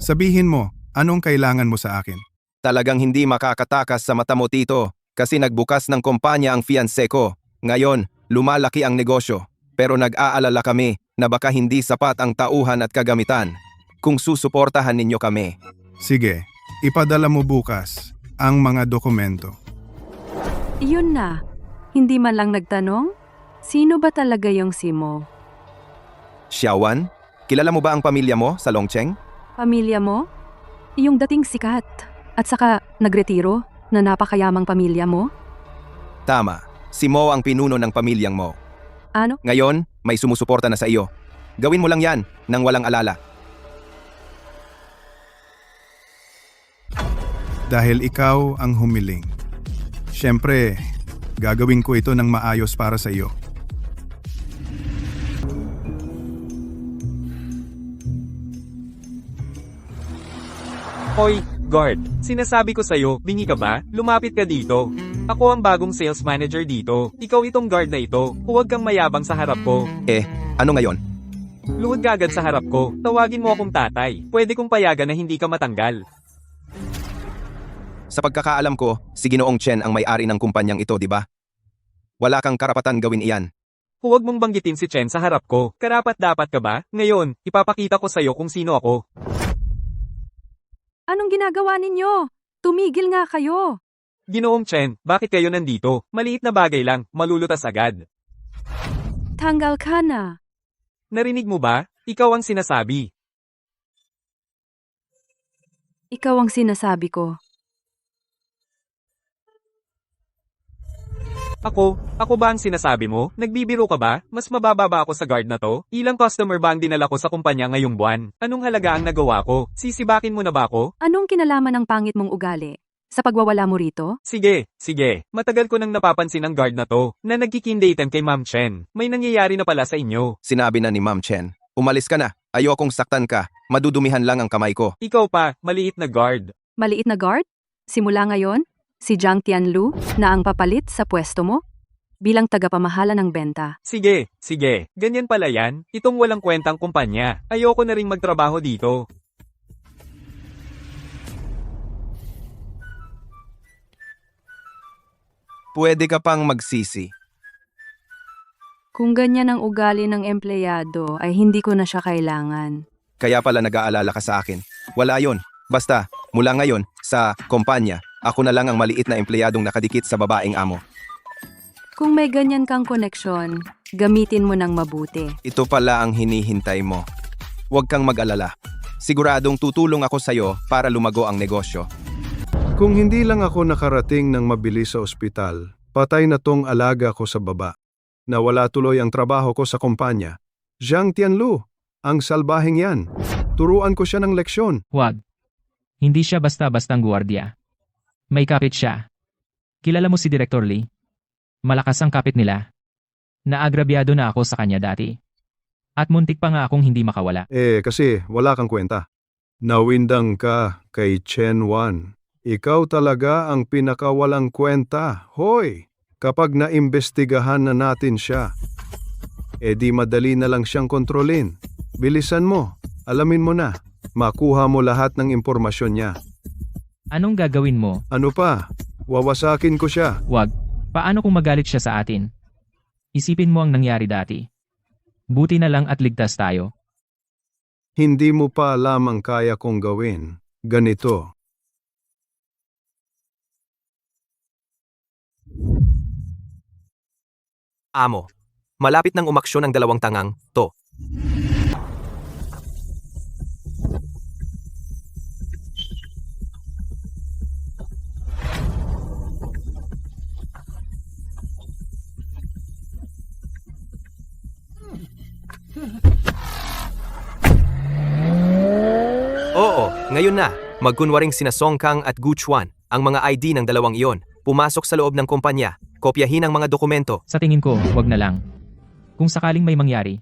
Sabihin mo, anong kailangan mo sa akin? Talagang hindi makakatakas sa mata mo, Tito, kasi nagbukas ng kumpanya ang fiancé ko. Ngayon, lumalaki ang negosyo, pero nag-aalala kami na baka hindi sapat ang tauhan at kagamitan. Kung susuportahan ninyo kami. Sige, ipadala mo bukas ang mga dokumento. Iyon na. Hindi man lang nagtanong? Sino ba talaga yung si Mo? Xiaowan, kilala mo ba ang pamilya mo sa Longcheng? Pamilya mo? Yung dating sikat. At saka nagretiro na napakayamang pamilya mo? Tama, si Mo ang pinuno ng pamilyang Mo. Ano? Ngayon, may sumusuporta na sa iyo. Gawin mo lang yan nang walang alala. Dahil ikaw ang humiling. Siyempre, gagawin ko ito ng maayos para sa iyo. Hoy, Guard, sinasabi ko sa'yo, bingi ka ba? Lumapit ka dito. Ako ang bagong sales manager dito. Ikaw itong guard na ito. Huwag kang mayabang sa harap ko. Ano ngayon? Luhod ka agad sa harap ko. Tawagin mo akong tatay. Pwede kong payagan na hindi ka matanggal. Sa pagkakaalam ko, si Ginoong Chen ang may-ari ng kumpanyang ito, di ba? Wala kang karapatan gawin iyan. Huwag mong banggitin si Chen sa harap ko. Karapat-dapat ka ba? Ngayon, ipapakita ko sa'yo kung sino ako. Anong ginagawa ninyo? Tumigil nga kayo. Ginoong Chen, bakit kayo nandito? Maliit na bagay lang, malulutas agad. Tanggal ka na. Narinig mo ba? Ikaw ang sinasabi. Ikaw ang sinasabi ko. Ako ba ang sinasabi mo? Nagbibiro ka ba? Mas mababa ba ako sa guard na to? Ilang customer ba ang dinala ko sa kumpanya ngayong buwan? Anong halaga ang nagawa ko? Sisibakin mo na ba ako? Anong kinalaman ng pangit mong ugali? Sa pagwawala mo rito? Sige. Matagal ko nang napapansin ang guard na to, na nagkikindatan kay Ma'am Chen. May nangyayari na pala sa inyo. Sinabi na ni Ma'am Chen. Umalis ka na. Ayokong saktan ka. Madudumihan lang ang kamay ko. Ikaw pa, maliit na guard. Maliit na guard? Simula ngayon, si Jiang Tianlu na ang papalit sa pwesto mo? Bilang tagapamahala ng benta. Sige. Ganyan pala yan. Itong walang kwentang kumpanya. Ayoko na ring magtrabaho dito. Pwede ka pang magsisi. Kung ganyan ang ugali ng empleyado, ay hindi ko na siya kailangan. Kaya pala nag-aalala ka sa akin. Wala yon. Basta, mula ngayon, sa kumpanya, ako na lang ang maliit na empleyadong nakadikit sa babaeng amo. Kung may ganyan kang koneksyon, gamitin mo ng mabuti. Ito pala ang hinihintay mo. Huwag kang mag-alala. Siguradong tutulong ako sa'yo para lumago ang negosyo. Kung hindi lang ako nakarating ng mabilis sa ospital, patay na tong alaga ko sa baba. Nawala tuloy ang trabaho ko sa kumpanya. Jiang Tianlu, ang salbaheng yan. Turuan ko siya ng leksyon. Huwag. Hindi siya basta-bastang guwardiya. May kapit siya. Kilala mo si Director Lee? Malakas ang kapit nila. Naagrabyado na ako sa kanya dati. At muntik pa nga akong hindi makawala. Kasi wala kang kwenta. Nawindang ka kay Chen Wan. Ikaw talaga ang pinakawalang kwenta. Hoy! Kapag naimbestigahan na natin siya, di madali na lang siyang kontrolin. Bilisan mo. Alamin mo na. Makuha mo lahat ng impormasyon niya. Anong gagawin mo? Ano pa? Wawasakin ko siya. Huwag. Paano kung magalit siya sa atin? Isipin mo ang nangyari dati. Buti na lang at ligtas tayo. Hindi mo pa alam ang kaya kong gawin. Ganito. Amo. Malapit nang umaksyon ang dalawang tangang, to. Oo, ngayon na. Magkunwaring sina Song Kang at Gu Chuan, ang mga ID ng dalawang iyon, pumasok sa loob ng kumpanya, kopyahin ang mga dokumento. Sa tingin ko, wag na lang. Kung sakaling may mangyari,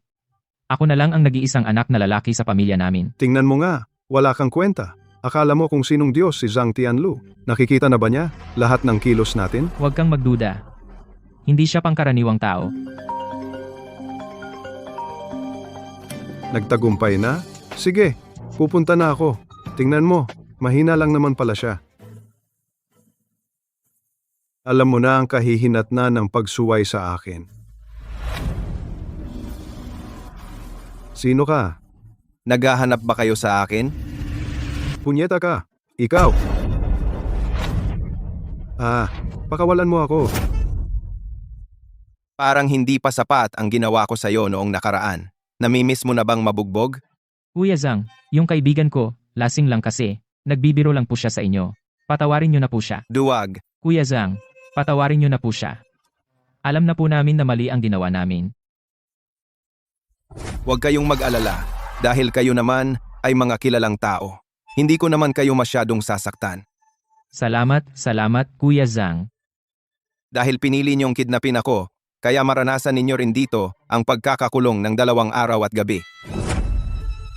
ako na lang ang nag-iisang anak na lalaki sa pamilya namin. Tingnan mo nga, wala kang kwenta. Akala mo kung sinong Diyos si Jiang Tianlu. Nakikita na ba niya lahat ng kilos natin? Huwag kang magduda. Hindi siya pangkaraniwang tao. Nagtagumpay na? Sige, pupunta na ako. Tingnan mo, mahina lang naman pala siya. Alam mo na ang kahihinatnan ng pagsuway sa akin. Sino ka? Naghahanap ba kayo sa akin? Punyeta ka. Ikaw. Pakawalan mo ako. Parang hindi pa sapat ang ginawa ko sa'yo noong nakaraan. Namimiss mo na bang mabugbog? Kuya Zhang, yung kaibigan ko, lasing lang kasi. Nagbibiro lang po siya sa inyo. Patawarin niyo na po siya. Duwag. Kuya Zhang, patawarin niyo na po siya. Alam na po namin na mali ang ginawa namin. Huwag kayong mag-alala. Dahil kayo naman ay mga kilalang tao. Hindi ko naman kayo masyadong sasaktan. Salamat, Kuya Zhang. Dahil pinili niyong kidnapin ako, kaya maranasan ninyo rin dito ang pagkakakulong ng 2 araw at gabi.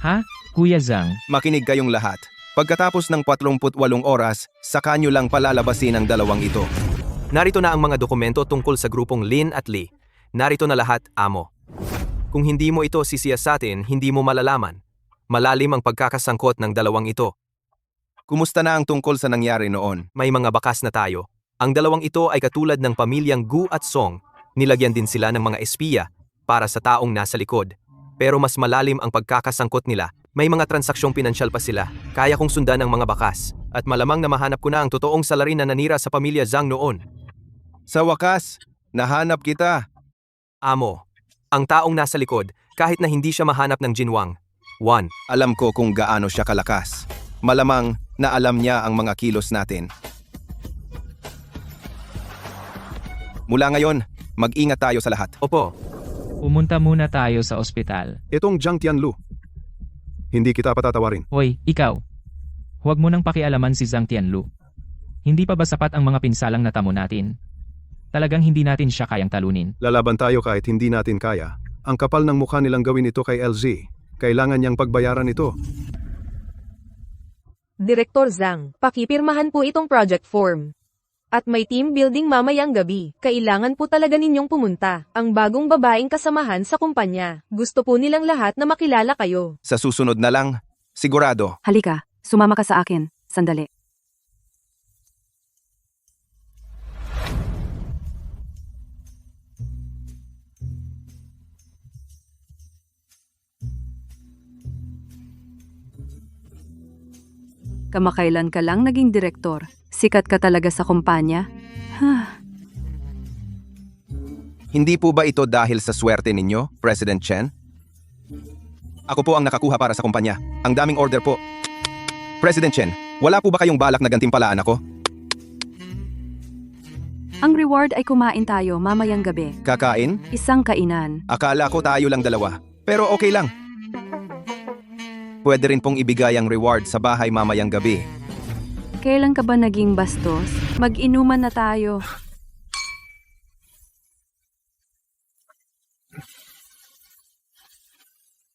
Ha? Kuya Zhang, Makinig kayong lahat. Pagkatapos ng 48 oras, saka nyo lang palalabasin ang dalawang ito. Narito na ang mga dokumento tungkol sa grupong Lin at Lee. Narito na lahat, amo. Kung hindi mo ito sisiyasatin, hindi mo malalaman. Malalim ang pagkakasangkot ng dalawang ito. Kumusta na ang tungkol sa nangyari noon? May mga bakas na tayo. Ang dalawang ito ay katulad ng pamilyang Gu at Song. Nilagyan din sila ng mga espiya para sa taong nasa likod. Pero mas malalim ang pagkakasangkot nila. May mga transaksyong pinansyal pa sila. Kaya kong sundan ang mga bakas. At malamang na mahanap ko na ang totoong salarin na nanira sa pamilya Zhang noon. Sa wakas, nahanap kita. Amo, ang taong nasa likod, kahit na hindi siya mahanap ng Jinwang. 1. Alam ko kung gaano siya kalakas. Malamang na alam niya ang mga kilos natin. Mula ngayon, mag-ingat tayo sa lahat. Opo, Pumunta muna tayo sa ospital. Itong Jiang Tianlu. Hindi kita patatawarin. Hoy, ikaw. Huwag mo nang pakialaman si Zhang Tianlu. Hindi pa ba sapat ang mga pinsalang natamo natin? Talagang hindi natin siya kayang talunin. Lalaban tayo kahit hindi natin kaya. Ang kapal ng mukha nilang gawin ito kay LZ. Kailangan niyang pagbayaran ito. Direktor Zhang, pakipirmahan po itong project form. At may team building mamayang gabi. Kailangan po talaga ninyong pumunta. Ang bagong babaeng kasamahan sa kumpanya. Gusto po nilang lahat na makilala kayo. Sa susunod na lang, sigurado. Halika, sumama ka sa akin. Sandali. Kamakailan ka lang naging direktor. Sikat ka talaga sa kumpanya. Hindi po ba ito dahil sa swerte ninyo, President Chen? Ako po ang nakakuha para sa kumpanya. Ang daming order po. President Chen, wala po ba kayong balak na gantimpalaan ako? Ang reward ay kumain tayo mamayang gabi. Kakain? Isang kainan. Akala ko tayo lang dalawa. Pero okay lang. Pwede rin pong ibigay ang reward sa bahay mamayang gabi. Kailan ka ba naging bastos? Mag-inuman na tayo.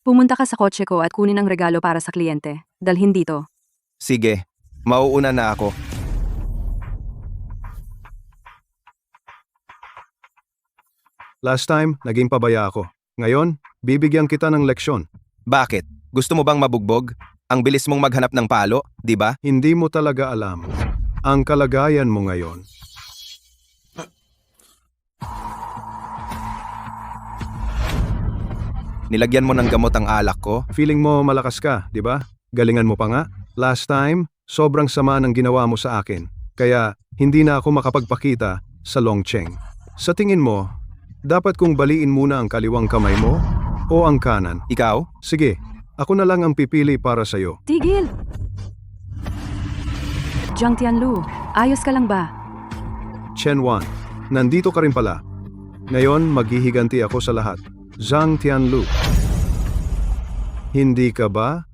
Pumunta ka sa kotse ko at kunin ang regalo para sa kliyente. Dalhin dito. Sige, mauuna na ako. Last time, naging pabaya ako. Ngayon, bibigyan kita ng leksyon. Bakit? Gusto mo bang mabugbog? Ang bilis mong maghanap ng palo, di ba? Hindi mo talaga alam ang kalagayan mo ngayon. Nilagyan mo ng gamot ang alak ko? Feeling mo malakas ka, di ba? Galingan mo pa nga. Last time, sobrang sama ng ginawa mo sa akin. Kaya, hindi na ako makapagpakita sa Longcheng. Sa tingin mo, dapat kong baliin muna ang kaliwang kamay mo o ang kanan? Ikaw? Sige, ako na lang ang pipili para sa'yo. Tigil! Jiang Tianlu, ayos ka lang ba? Chen Wan, nandito ka rin pala. Ngayon, maghihiganti ako sa lahat. Zhang Tianlu. Hindi ka ba?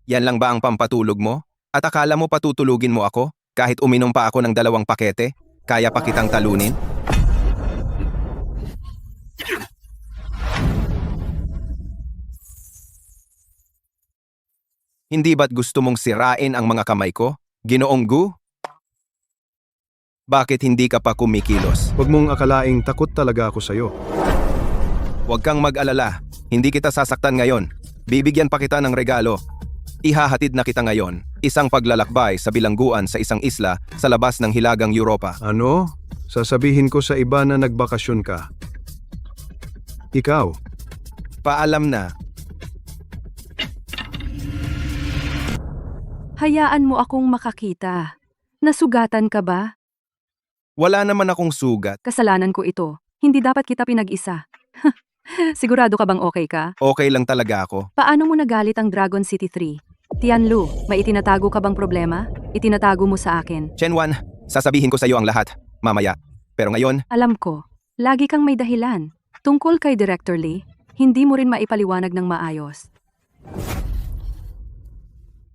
Yan lang ba ang pampatulog mo? At akala mo patutulugin mo ako? Kahit uminom pa ako ng 2 pakete? Kaya pa kitang talunin? Hindi ba't gusto mong sirain ang mga kamay ko? Ginoong Gu? Bakit hindi ka pa kumikilos? Huwag mong akalaing takot talaga ako sa'yo. Huwag kang mag-alala. Hindi kita sasaktan ngayon. Bibigyan pa kita ng regalo. Ihahatid na kita ngayon. Isang paglalakbay sa bilangguan sa isang isla sa labas ng Hilagang Europa. Ano? Sasabihin ko sa iba na nagbakasyon ka. Ikaw, Paalam na. Hayaan mo akong makakita. Nasugatan ka ba? Wala naman akong sugat. Kasalanan ko ito. Hindi dapat kita pinag-isa. Sigurado ka bang okay ka? Okay lang talaga ako. Paano mo nagalit ang Dragon City 3? Tianlu, may itinatago ka bang problema? Itinatago mo sa akin. Chen Wan, sasabihin ko sa iyo ang lahat. Mamaya. Pero ngayon, Alam ko, lagi kang may dahilan. Tungkol kay Director Lee, hindi mo rin maipaliwanag ng maayos.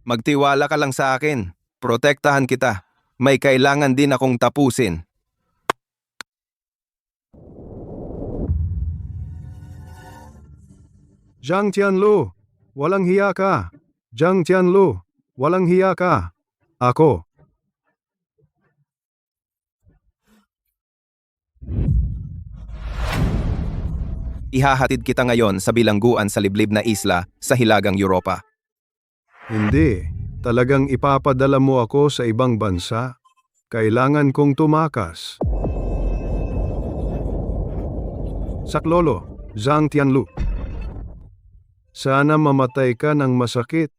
magtiwala ka lang sa akin. Protektahan kita. May kailangan din akong tapusin. Zhang Tianlu, walang hiya ka. Zhang Tianlu, Walang hiya ka. Ako. Ihahatid kita ngayon sa bilangguan sa liblib na isla sa Hilagang Europa. Hindi. Talagang ipapadala mo ako sa ibang bansa. Kailangan kong tumakas. Saklolo, Zhang Tianlu. Sana mamatay ka ng masakit.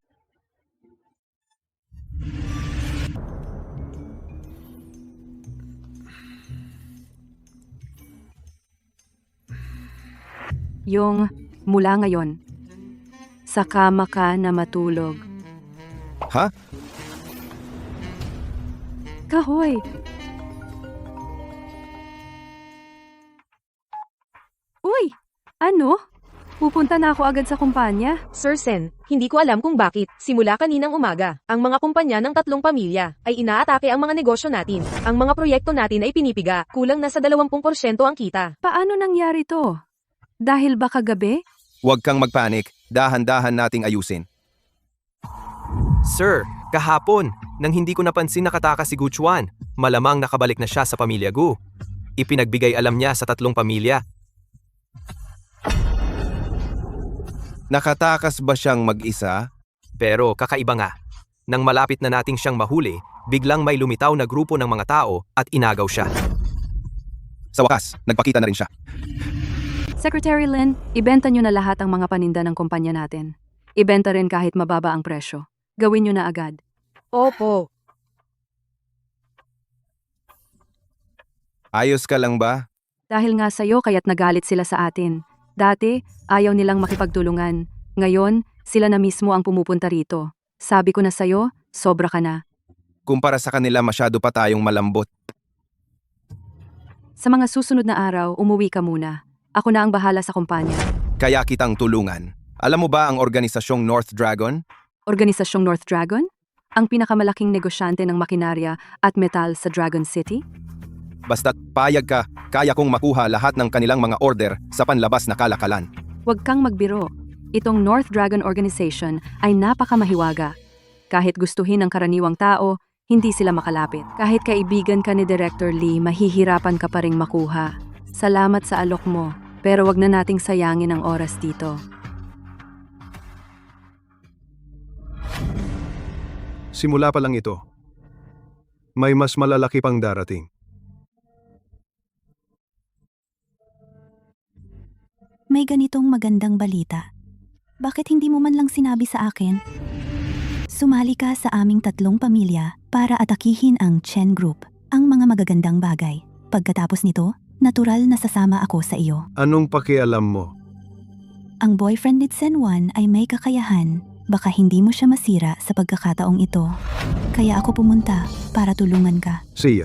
Yung mula ngayon, sa kama ka na matulog. Ha? Kahoy! Uy! Ano? Pupunta na ako agad sa kumpanya. Sir Sen, hindi ko alam kung bakit. Simula kaninang umaga, ang mga kumpanya ng 3 pamilya ay inaatake ang mga negosyo natin. Ang mga proyekto natin ay pinipiga. Kulang na sa 20% ang kita. Paano nangyari to? Dahil ba kagabi? Huwag kang magpanik. Dahan-dahan nating ayusin. Sir, kahapon, nang hindi ko napansin nakatakas si Gu Chuan, malamang nakabalik na siya sa pamilya Gu. Ipinagbigay alam niya sa 3 pamilya. Nakatakas ba siyang mag-isa? Pero kakaiba nga. Nang malapit na nating siyang mahuli, biglang may lumitaw na grupo ng mga tao at inagaw siya. Sa wakas, nagpakita na rin siya. Secretary Lin, ibenta nyo na lahat ang mga paninda ng kumpanya natin. Ibenta rin kahit mababa ang presyo. Gawin nyo na agad. Opo. Ayos ka lang ba? Dahil nga sa'yo kaya't nagalit sila sa atin. Dati, ayaw nilang makipagtulungan. Ngayon, sila na mismo ang pumupunta rito. Sabi ko na sa'yo, sobra ka na. Kumpara sa kanila masyado pa tayong malambot. Sa mga susunod na araw, umuwi ka muna. Ako na ang bahala sa kumpanya. Kaya kitang tulungan. Alam mo ba ang organisasyong North Dragon? Organisasyong North Dragon? Ang pinakamalaking negosyante ng makinarya at metal sa Dragon City? Basta't payag ka, kaya kong makuha lahat ng kanilang mga order sa panlabas na kalakalan. Huwag kang magbiro. Itong North Dragon Organization ay napakamahiwaga. Kahit gustuhin ng karaniwang tao, hindi sila makalapit. Kahit kaibigan ka ni Director Lee, mahihirapan ka pa ring makuha. Salamat sa alok mo, pero wag na nating sayangin ang oras dito. Simula pa lang ito. May mas malalaki pang darating. May ganitong magandang balita. Bakit hindi mo man lang sinabi sa akin? Sumali ka sa aming 3 pamilya para atakihin ang Chen Group, ang mga magagandang bagay. Pagkatapos nito, natural na sasama ako sa iyo. Anong pakialam mo? Ang boyfriend ni Sen Wan ay may kakayahan. Baka hindi mo siya masira sa pagkakataong ito. Kaya ako pumunta para tulungan ka. Siya.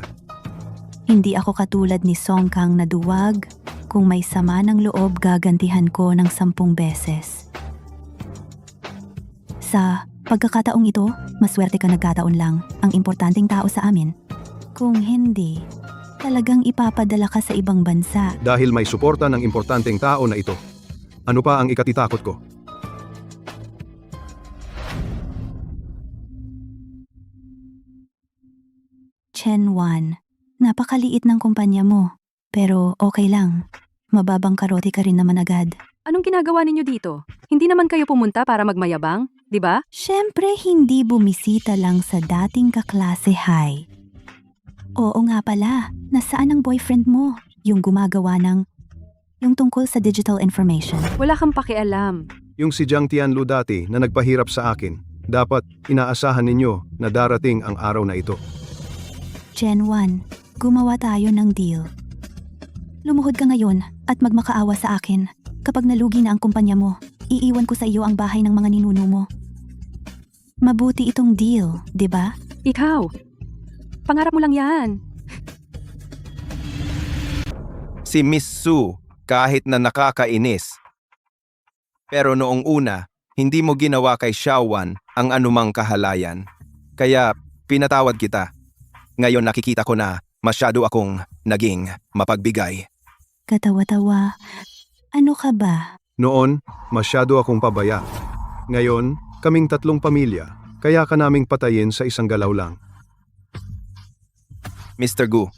Hindi ako katulad ni Song Kang na duwag. Kung may sama ng loob, gagantihan ko ng 10 beses. Sa pagkakataong ito, maswerte ka nagkataon lang ang importanteng tao sa amin. Kung hindi, talagang ipapadala ka sa ibang bansa. Dahil may suporta ng importanteng tao na ito. Ano pa ang ikatitakot ko? Chen Wan, napakaliit ng kumpanya mo. Pero okay lang. Mababang karote ka rin naman agad. Anong ginagawa ninyo dito? Hindi naman kayo pumunta para magmayabang, di ba? Siyempre hindi bumisita lang sa dating kaklase high. Oo nga pala, nasaan ang boyfriend mo? Yung gumagawa ng... yung tungkol sa digital information. Wala kang pakialam. Yung si Jiang Tianlu dati na nagpahirap sa akin, dapat inaasahan ninyo na darating ang araw na ito. Chen Wan, gumawa tayo ng deal. Lumuhod ka ngayon at magmakaawa sa akin. Kapag nalugi na ang kumpanya mo, iiwan ko sa iyo ang bahay ng mga ninuno mo. Mabuti itong deal, di ba? Ikaw, pangarap mo lang yan. Si Miss Su, kahit na nakakainis. Pero noong una, hindi mo ginawa kay Xiaowan ang anumang kahalayan. Kaya pinatawad kita. Ngayon nakikita ko na masyado akong naging mapagbigay. Katawa-tawa. Ano ka ba? Noon, masyado akong pabaya. Ngayon, kaming 3 pamilya, Kaya ka naming patayin sa isang galaw lang. Mr. Gu,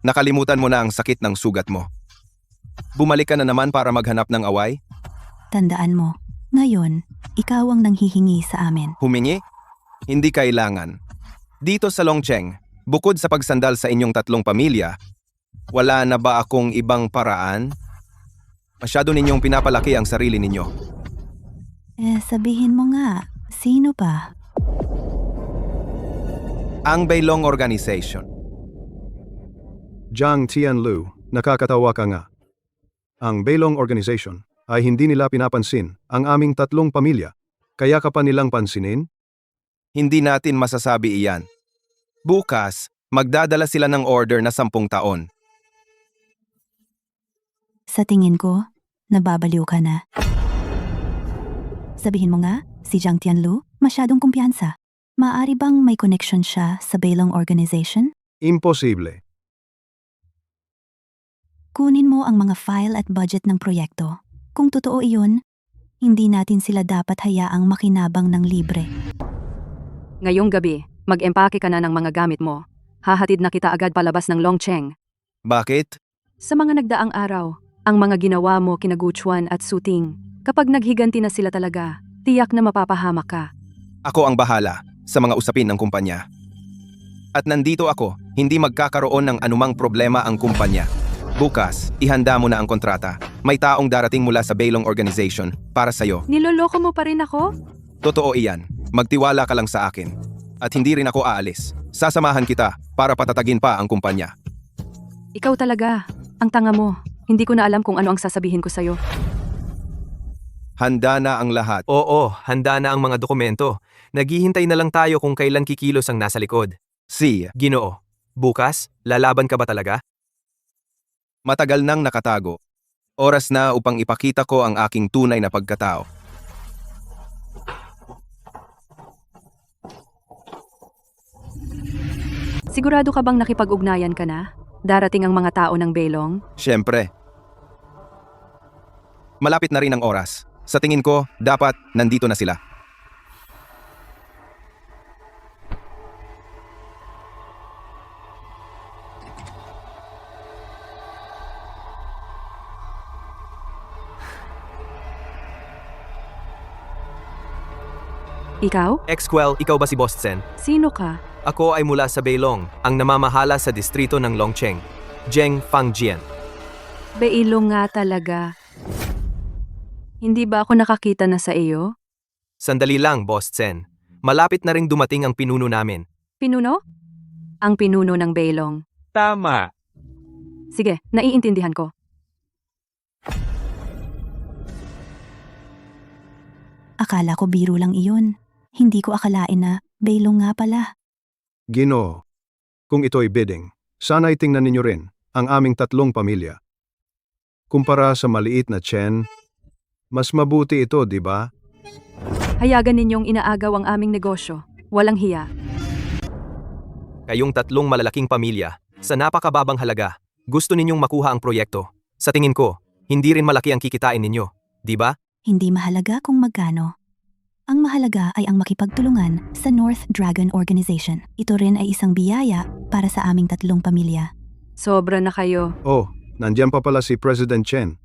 nakalimutan mo na ang sakit ng sugat mo. Bumalik ka na naman para maghanap ng away? Tandaan mo, ngayon, ikaw ang nanghihingi sa amin. Humingi? Hindi kailangan. Dito sa Longcheng, bukod sa pagsandal sa inyong tatlong pamilya, wala na ba akong ibang paraan? Masyado ninyong pinapalaki ang sarili ninyo. Sabihin mo nga, sino pa? Ang Beilong Organization. Jiang Tianlu, nakakatawa ka nga. Ang Beilong Organization ay hindi nila pinapansin ang aming tatlong pamilya. Kaya ka pa nilang pansinin? Hindi natin masasabi iyan. Bukas, magdadala sila ng order na 10 taon. Sa tingin ko, nababaliw ka na. Sabihin mo nga, si Jiang Tianlu, masyadong kumpiyansa. Maaari bang may connection siya sa Beilong Organization? Imposible. Kunin mo ang mga file at budget ng proyekto. Kung totoo iyon, hindi natin sila dapat hayaang makinabang ng libre. Ngayong gabi, mag-empake ka na ng mga gamit mo. Hahatid na kita agad palabas ng Longcheng. Bakit? Sa mga nagdaang araw, ang mga ginawa mo kina Guchuan at Suting, kapag naghiganti na sila talaga, tiyak na mapapahamak ka. Ako ang bahala sa mga usapin ng kumpanya. At nandito ako, hindi magkakaroon ng anumang problema ang kumpanya. Bukas, ihanda mo na ang kontrata. May taong darating mula sa Beilong Organization para sa'yo. Niloloko mo pa rin ako? Totoo iyan. Magtiwala ka lang sa akin. At hindi rin ako aalis. Sasamahan kita para patatagin pa ang kumpanya. Ikaw talaga, ang tanga mo. Hindi ko na alam kung ano ang sasabihin ko sa'yo. Handa na ang lahat. Oo, handa na ang mga dokumento. Naghihintay na lang tayo kung kailan kikilos ang nasa likod. Si, Ginoo, bukas, lalaban ka ba talaga? matagal nang nakatago. Oras na upang ipakita ko ang aking tunay na pagkatao. Sigurado ka bang nakipag-ugnayan ka na? Darating ang mga tao ng Beilong? Siyempre. Malapit na rin ang oras. Sa tingin ko, dapat nandito na sila. Ikaw? Exquel, ikaw ba si Boss Tsen? Sino ka? Ako ay mula sa Beilong, ang namamahala sa distrito ng Longcheng. Zheng Fangjian. Beilong nga talaga. Hindi ba ako nakakita na sa iyo? Sandali lang, Boss Tsen. Malapit na ring dumating ang pinuno namin. Pinuno? Ang pinuno ng Beilong. Tama. Sige, naiintindihan ko. Akala ko biro lang iyon. Hindi ko akalain na Beilong nga pala. Ginoo, kung ito'y bidding, sana'y tingnan ninyo rin ang aming tatlong pamilya. Kumpara sa maliit na Chen, mas mabuti ito, di ba? Hayagan ninyong inaagaw ang aming negosyo. Walang hiya. Kayong tatlong malalaking pamilya, sa napakababang halaga, gusto ninyong makuha ang proyekto. Sa tingin ko, hindi rin malaki ang kikitain ninyo, di ba? Hindi mahalaga kung magkano. Ang mahalaga ay ang makipagtulungan sa North Dragon Organization. Ito rin ay isang biyaya para sa aming tatlong pamilya. Sobra na kayo. Oh, nandiyan pa pala si President Chen.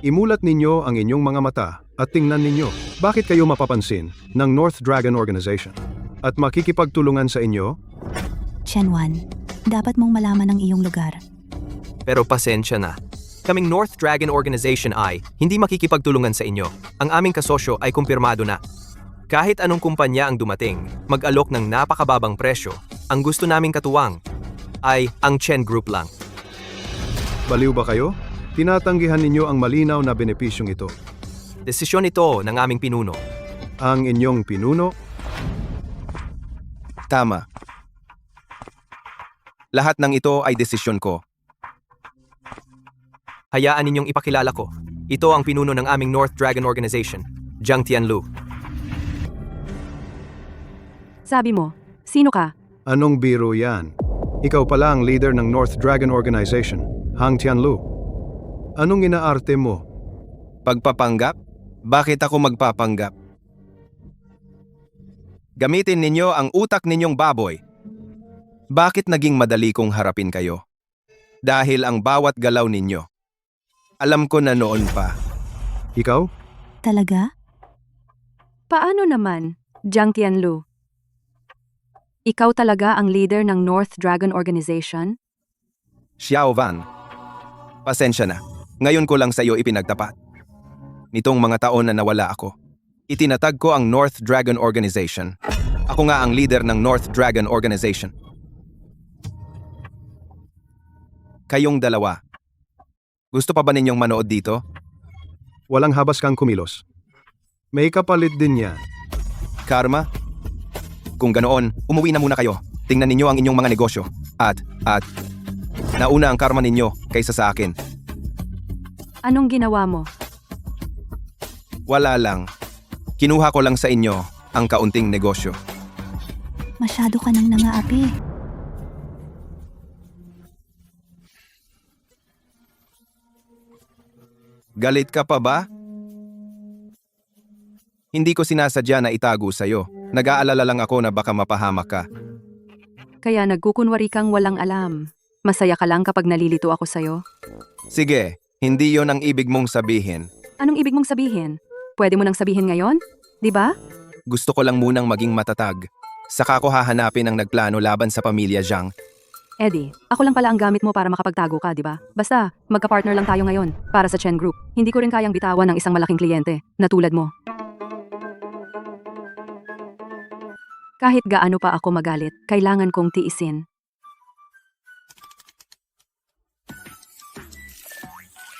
Imulat ninyo ang inyong mga mata at tingnan ninyo bakit kayo mapapansin ng North Dragon Organization at makikipagtulungan sa inyo. Chenwan, dapat mong malaman ang iyong lugar. Pero pasensya na. Kaming North Dragon Organization ay hindi makikipagtulungan sa inyo. Ang aming kasosyo ay kumpirmado na. Kahit anong kumpanya ang dumating, mag-alok ng napakababang presyo, ang gusto naming katuwang ay ang Chen Group lang. Baliw ba kayo? Tinatanggihan ninyo ang malinaw na benepisyong ito. Desisyon ito ng aming pinuno. Ang inyong pinuno, Tama. Lahat ng ito ay desisyon ko. Hayaan ninyong ipakilala ko. Ito ang pinuno ng aming North Dragon Organization, Jiang Tianlu. Sabi mo, sino ka? anong biro yan? Ikaw pala ang leader ng North Dragon Organization, Hang Tianlu. Anong inaarte mo? Pagpapanggap? Bakit ako magpapanggap? Gamitin ninyo ang utak ninyong baboy. Bakit naging madali kong harapin kayo? Dahil ang bawat galaw ninyo. Alam ko na noon pa. Ikaw? Talaga? Paano naman, Jiang Tianlu? Ikaw talaga ang leader ng North Dragon Organization? Xiao Van. Pasensya na. Ngayon ko lang sa iyo ipinagtapat. Nitong mga taon na nawala ako, itinatag ko ang North Dragon Organization. Ako nga ang leader ng North Dragon Organization. Kayong dalawa. Gusto pa ba ninyong manood dito? Walang habas kang kumilos. May kapalit din yan. Karma? Kung ganoon, umuwi na muna kayo. Tingnan ninyo ang inyong mga negosyo. At, nauna ang karma ninyo kaysa sa akin. Anong ginawa mo? Wala lang. Kinuha ko lang sa inyo ang kaunting negosyo. Masyado ka nang nangaapi. Galit ka pa ba? Hindi ko sinasadya na itago sa'yo. Nag-aalala lang ako na baka mapahamak ka. Kaya nagkukunwari kang walang alam. Masaya ka lang kapag nalilito ako sa'yo? Sige, hindi yon ang ibig mong sabihin. Anong ibig mong sabihin? Pwede mo nang sabihin ngayon? Di ba? Gusto ko lang munang maging matatag. Saka ko hahanapin ang nagplano laban sa pamilya Zhang. Eddie, ako lang pala ang gamit mo para makapagtago ka, di ba? Basta, magka-partner lang tayo ngayon, para sa Chen Group. Hindi ko rin kayang bitawan ng isang malaking kliyente, na tulad mo. Kahit gaano pa ako magalit, kailangan kong tiisin.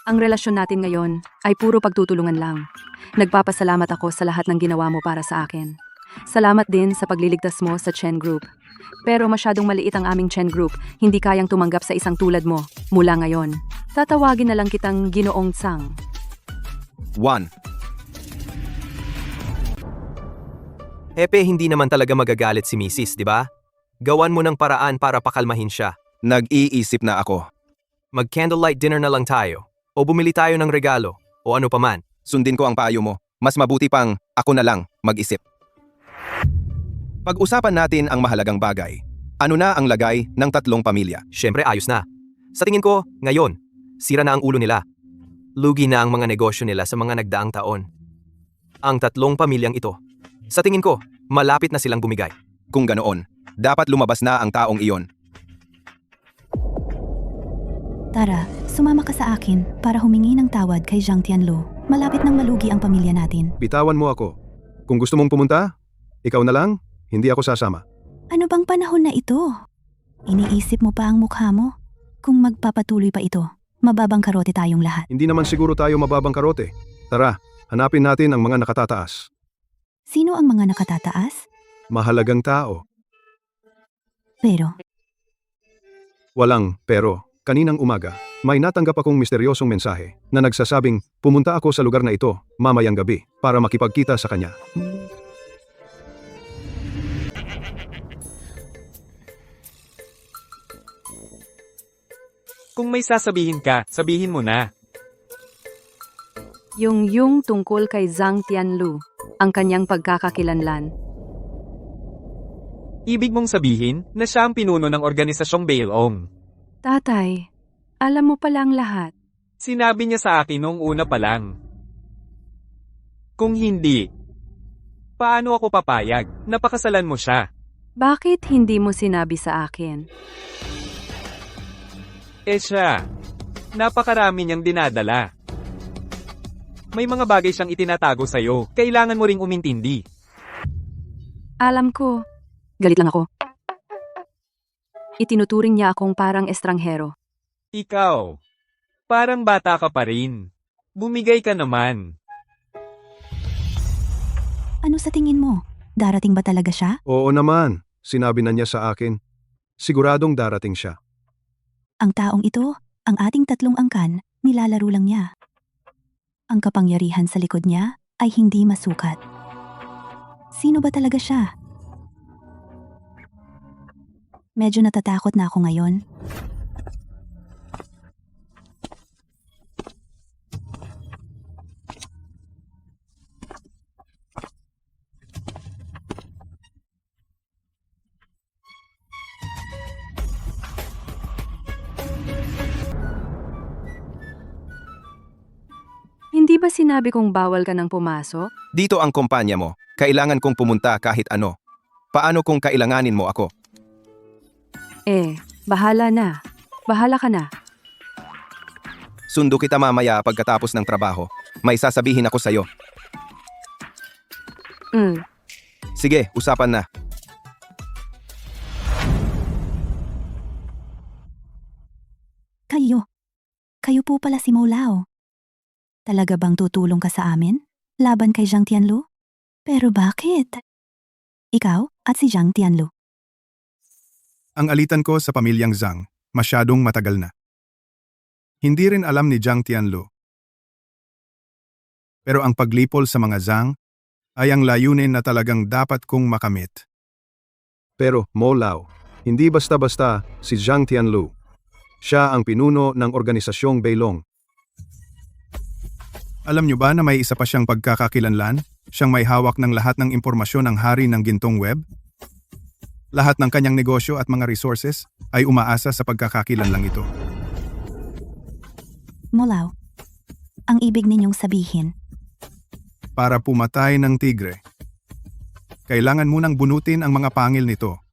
Ang relasyon natin ngayon ay puro pagtutulungan lang. Nagpapasalamat ako sa lahat ng ginawa mo para sa akin. Salamat din sa pagliligtas mo sa Chen Group. Pero masyadong maliit ang aming Chen Group, hindi kayang tumanggap sa isang tulad mo. Mula ngayon, tatawagin na lang kitang Ginoong Tsang. 1. Hepe, hindi naman talaga magagalit si Mrs., di ba? Gawan mo ng paraan para pakalmahin siya. Nag-iisip na ako. Mag-candlelight dinner na lang tayo. O bumili tayo ng regalo. O ano paman. Sundin ko ang payo mo. Mas mabuti pang ako na lang mag-isip. Pag-usapan natin ang mahalagang bagay. Ano na ang lagay ng tatlong pamilya? Siyempre ayos na. Sa tingin ko, ngayon, sira na ang ulo nila. Lugi na ang mga negosyo nila sa mga nagdaang taon. Ang tatlong pamilyang ito. Sa tingin ko, malapit na silang bumigay. Kung ganoon, dapat lumabas na ang taong iyon. Tara, sumama ka sa akin para humingi ng tawad kay Jiang Tianlu. Malapit nang malugi ang pamilya natin. Bitawan mo ako. Kung gusto mong pumunta, ikaw na lang, hindi ako sasama. Ano bang panahon na ito? Iniisip mo pa ang mukha mo? Kung magpapatuloy pa ito, mababang karote tayong lahat. Hindi naman siguro tayo mababang karote. Tara, hanapin natin ang mga nakatataas. Sino ang mga nakatataas? Mahalagang tao. Pero, Walang, pero, kaninang umaga, may natanggap akong misteryosong mensahe na nagsasabing pumunta ako sa lugar na ito mamayang gabi para makipagkita sa kanya. Kung may sasabihin ka, sabihin mo na. Yung tungkol kay Zhang Tianlu, ang kanyang pagkakakilanlan. Ibig mong sabihin na siya ang pinuno ng organisasyong Bailong. Tatay, alam mo pala ang lahat. Sinabi niya sa akin noong una pa lang. Kung hindi, paano ako papayag? Napakasalan mo siya. Bakit hindi mo sinabi sa akin? Siya, napakarami niyang dinadala. May mga bagay siyang itinatago sa'yo. Kailangan mo ring umintindi. Alam ko. Galit lang ako. Itinuturing niya akong parang estranghero. Ikaw, parang bata ka pa rin. Bumigay ka naman. ano sa tingin mo? Darating ba talaga siya? Oo naman, sinabi na niya sa akin. Siguradong darating siya. Ang taong ito, ang ating tatlong angkan, nilalaro lang niya. Ang kapangyarihan sa likod niya ay hindi masukat. Sino ba talaga siya? Medyo natatakot na ako ngayon. Hindi ba sinabi kong bawal ka nang pumasok? Dito ang kumpanya mo. Kailangan kong pumunta kahit ano. Paano kung kailanganin mo ako? Bahala na. Bahala ka na. Sundo kita mamaya pagkatapos ng trabaho. May sasabihin ako sa'yo. Sige, usapan na. Kayo po pala si Molao. Talaga bang tutulong ka sa amin? Laban kay Jiang Tianlu? Pero bakit? Ikaw at si Jiang Tianlu. Ang alitan ko sa pamilyang Zhang, masyadong matagal na. Hindi rin alam ni Jiang Tianlu. Pero ang paglipol sa mga Zhang ay ang layunin na talagang dapat kong makamit. Pero Molao, hindi basta-basta si Jiang Tianlu. Siya ang pinuno ng organisasyong Beilong. Alam niyo ba na may isa pa siyang pagkakakilanlan? Siyang may hawak ng lahat ng impormasyon ng hari ng gintong web? Lahat ng kanyang negosyo at mga resources ay umaasa sa pagkakakilanlang ito. Molao, ang ibig ninyong sabihin, Para pumatay ng tigre, kailangan munang bunutin ang mga pangil nito.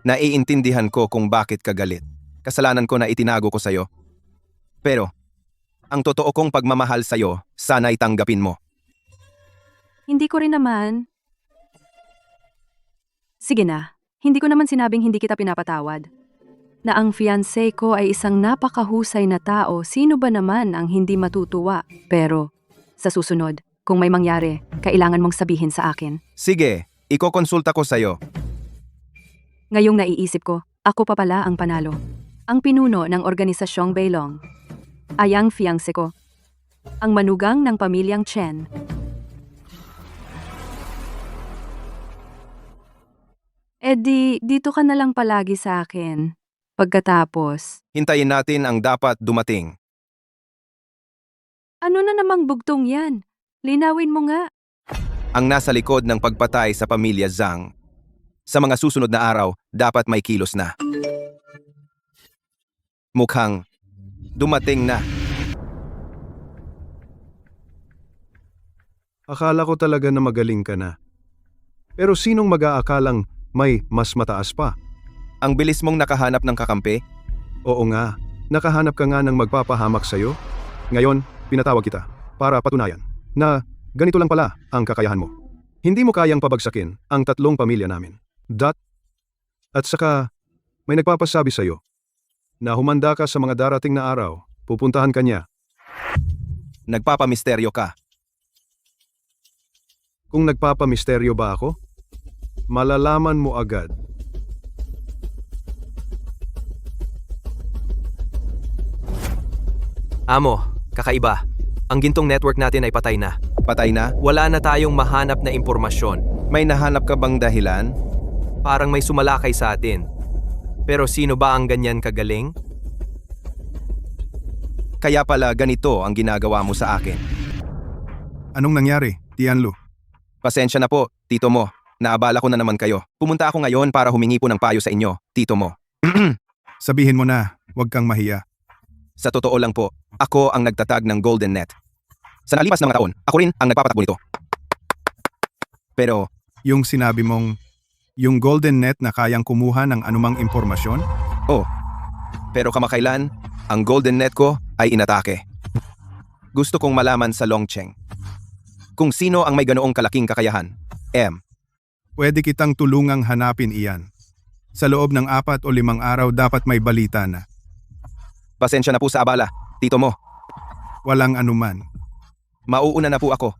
Naiintindihan ko kung bakit ka galit. Kasalanan ko na itinago ko sa'yo. Pero, ang totoo kong pagmamahal sa'yo, sana'y tanggapin mo. Hindi ko rin naman. Sige na, hindi ko naman sinabing hindi kita pinapatawad. Na ang fiancé ko ay isang napakahusay na tao, sino ba naman ang hindi matutuwa? Pero, sa susunod, kung may mangyari, kailangan mong sabihin sa akin. Sige, ikokonsulta ko sa'yo. Ngayong naiisip ko, ako pa pala ang panalo. Ang pinuno ng organisasyong Beilong ay ang fiancé ko. Ang manugang ng pamilyang Chen. Dito ka na lang palagi sa akin. Pagkatapos, Hintayin natin ang dapat dumating. ano na namang bugtong yan? Linawin mo nga. Ang nasa likod ng pagpatay sa pamilya Zhang. Sa mga susunod na araw, dapat may kilos na. Mukhang dumating na. Akala ko talaga na magaling ka na. Pero sinong mag-aakalang may mas mataas pa? Ang bilis mong nakahanap ng kakampi? Oo nga, nakahanap ka nga ng magpapahamak sa'yo. Ngayon, pinatawag kita para patunayan na ganito lang pala ang kakayahan mo. Hindi mo kayang pabagsakin ang tatlong pamilya namin. At saka, may nagpapasabi sa'yo na humanda ka sa mga darating na araw, pupuntahan ka niya. Nagpapamisteryo ka. Kung nagpapamisteryo ba ako? Malalaman mo agad. Amo, kakaiba. Ang gintong network natin ay patay na. Patay na? Wala na tayong mahanap na impormasyon. May nahanap ka bang dahilan? Parang may sumalakay sa atin. Pero sino ba ang ganyan kagaling? Kaya pala ganito ang ginagawa mo sa akin. Anong nangyari, Tianlu? Pasensya na po, tito mo. Naabala ko na naman kayo. Pumunta ako ngayon para humingi po ng payo sa inyo, tito mo. Sabihin mo na, huwag kang mahiya. Sa totoo lang po, ako ang nagtatag ng Golden Net. Sa nalipas na mga taon, ako rin ang nagpapatakbo nito. Pero, Yung sinabi mong, yung Golden Net na kayang kumuha ng anumang impormasyon? pero kamakailan, ang Golden Net ko ay inatake. Gusto kong malaman sa Longcheng kung sino ang may ganoong kalaking kakayahan. Pwede kitang tulungang hanapin iyan. Sa loob ng 4 o 5 araw dapat may balita na. Pasensya na po sa abala, tito mo. Walang anuman. Mauuna na po ako.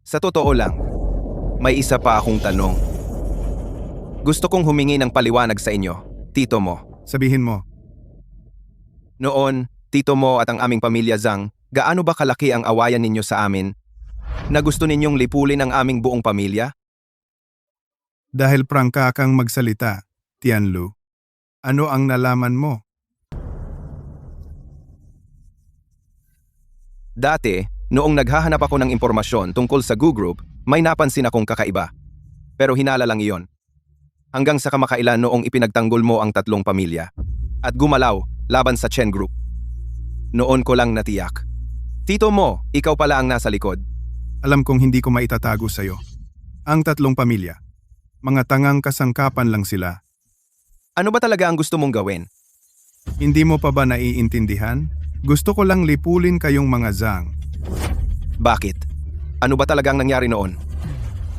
Sa totoo lang, may isa pa akong tanong. Gusto kong humingi ng paliwanag sa inyo, tito mo. Sabihin mo, Noon, tito mo at ang aming pamilya Zhang, gaano ba kalaki ang awayan ninyo sa amin na gusto ninyong lipulin ang aming buong pamilya? dahil prangka kang magsalita, Tianlu. Ano ang nalaman mo? Dati, Noong naghahanap ako ng impormasyon tungkol sa Gu Group, may napansin akong kakaiba. Pero hinala lang iyon. Hanggang sa kamakailan noong ipinagtanggol mo ang tatlong pamilya at gumalaw laban sa Chen Group. Noon ko lang natiyak. Tito mo, ikaw pala ang nasa likod. Alam kong hindi ko maitatago sa'yo. Ang tatlong pamilya. Mga tangang kasangkapan lang sila. Ano ba talaga ang gusto mong gawin? Hindi mo pa ba naiintindihan? Gusto ko lang lipulin kayong mga Zhang. Bakit? Ano ba talagang nangyari noon?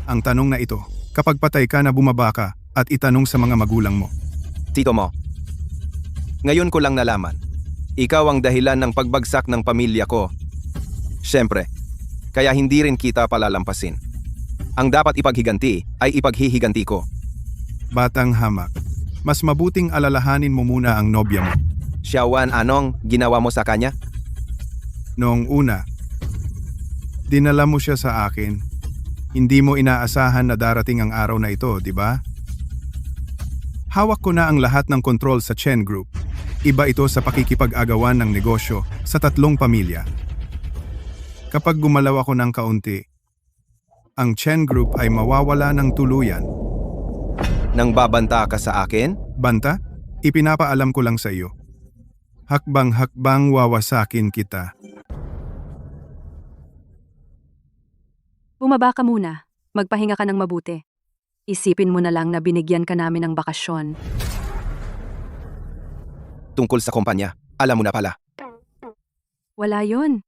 Ang tanong na ito, kapag patay ka na bumaba ka at itanong sa mga magulang mo. Tito mo, ngayon ko lang nalaman. Ikaw ang dahilan ng pagbagsak ng pamilya ko. Siyempre, kaya hindi rin kita palalampasin. Ang dapat ipaghiganti ay ipaghihiganti ko. Batang hamak, mas mabuting alalahanin mo muna ang nobya mo. Xiaowan, anong ginawa mo sa kanya? Noong una, dinala mo siya sa akin. Hindi mo inaasahan na darating ang araw na ito, di ba? Hawak ko na ang lahat ng kontrol sa Chen Group. Iba ito sa pakikipag-agawan ng negosyo sa tatlong pamilya. Kapag gumalaw ako ng kaunti, ang Chen Group ay mawawala ng tuluyan. Nang babanta ka sa akin? Banta, ipinapaalam ko lang sa iyo. Hakbang-hakbang wawasakin kita. Bumaba ka muna. Magpahinga ka ng mabuti. Isipin mo na lang na binigyan ka namin ng bakasyon. Tungkol sa kumpanya, alam mo na pala. Wala yon.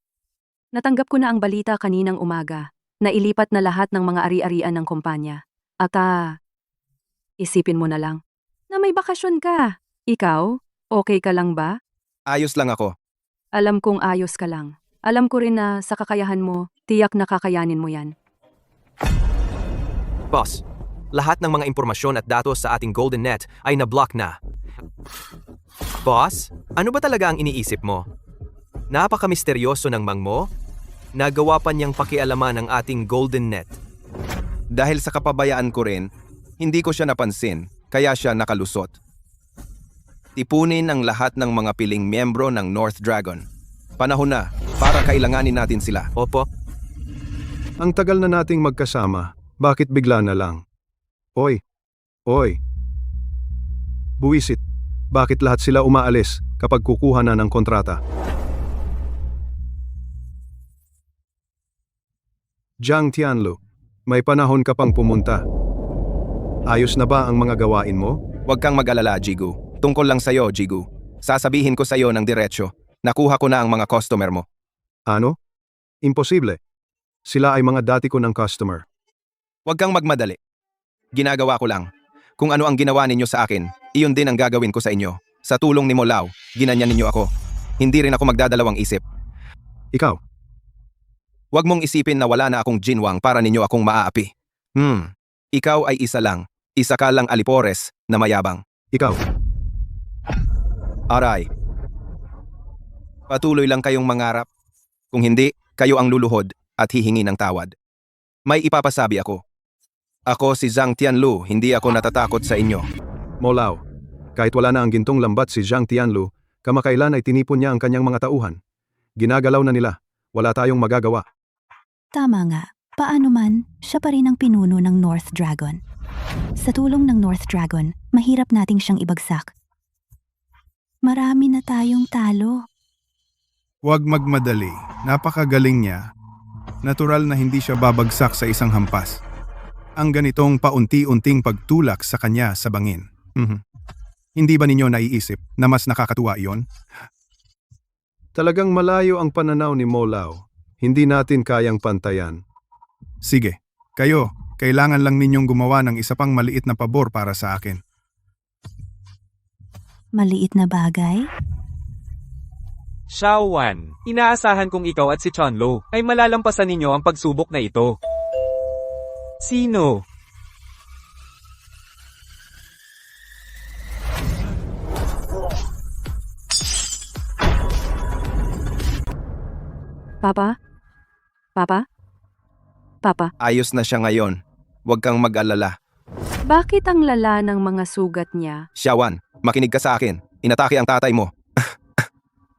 Natanggap ko na ang balita kaninang umaga na ilipat na lahat ng mga ari-arian ng kumpanya. At isipin mo na lang na may bakasyon ka. Ikaw, okay ka lang ba? Ayos lang ako. Alam kong ayos ka lang. Alam ko rin na sa kakayahan mo, tiyak na kakayanin mo yan. Boss, lahat ng mga impormasyon at datos sa ating Golden Net ay na-block na. Boss, ano ba talaga ang iniisip mo? Napaka-misteryoso ng Mang Mo? Nagawa pa niyang pakialaman ang ating Golden Net. Dahil sa kapabayaan ko rin, hindi ko siya napansin, kaya siya nakalusot. Tipunin ang lahat ng mga piling miyembro ng North Dragon. Panahon na para kailanganin natin sila. Opo, Ang tagal na nating magkasama, bakit bigla na lang? Oy, buwisit, bakit lahat sila umaalis kapag kukuha na ng kontrata? Jiang Tianlu, may panahon ka pang pumunta. Ayos na ba ang mga gawain mo? Huwag kang mag-alala, Jigu. Tungkol lang sa'yo, Jigu. Sasabihin ko sa'yo ng diretsyo. Nakuha ko na ang mga customer mo. Ano? Imposible. Sila ay mga dati ko ng customer. Huwag kang magmadali. Ginagawa ko lang. Kung ano ang ginawa ninyo sa akin, iyon din ang gagawin ko sa inyo. Sa tulong ni Molao, ginanyan ninyo ako. Hindi rin ako magdadalawang isip. Ikaw, Huwag mong isipin na wala na akong ginwang para ninyo akong maaapi. Ikaw ay isa lang. Isa ka lang alipores na mayabang. ikaw. Aray. Patuloy lang kayong mangarap. Kung hindi, kayo ang luluhod at hihingi ng tawad. May ipapasabi ako. Ako si Zhang Tianlu, hindi ako natatakot sa inyo. Molao, kahit wala na ang gintong lambat si Jiang Tianlu, kamakailan ay tinipon niya ang kanyang mga tauhan. Ginagalaw na nila. Wala tayong magagawa. Tama nga, paano man, siya pa rin ang pinuno ng North Dragon. Sa tulong ng North Dragon, mahirap nating siyang ibagsak. Marami na tayong talo. Huwag magmadali. Napakagaling niya. Natural na hindi siya babagsak sa isang hampas. Ang ganitong paunti-unting pagtulak sa kanya sa bangin. Hindi ba ninyo naiisip na mas nakakatuwa iyon? Talagang malayo ang pananaw ni Molao. Hindi natin kayang pantayan. Sige, kayo, kailangan lang ninyong gumawa ng isa pang maliit na pabor para sa akin. Maliit na bagay? Xiaowan, inaasahan kong ikaw at si Chonlo ay malalampasan ninyo ang pagsubok na ito. Sino? Papa? Papa? Papa, Ayos na siya ngayon. Huwag kang mag-alala. bakit ang lala ng mga sugat niya? Xiaowan, makinig ka sa akin. Inatake ang tatay mo.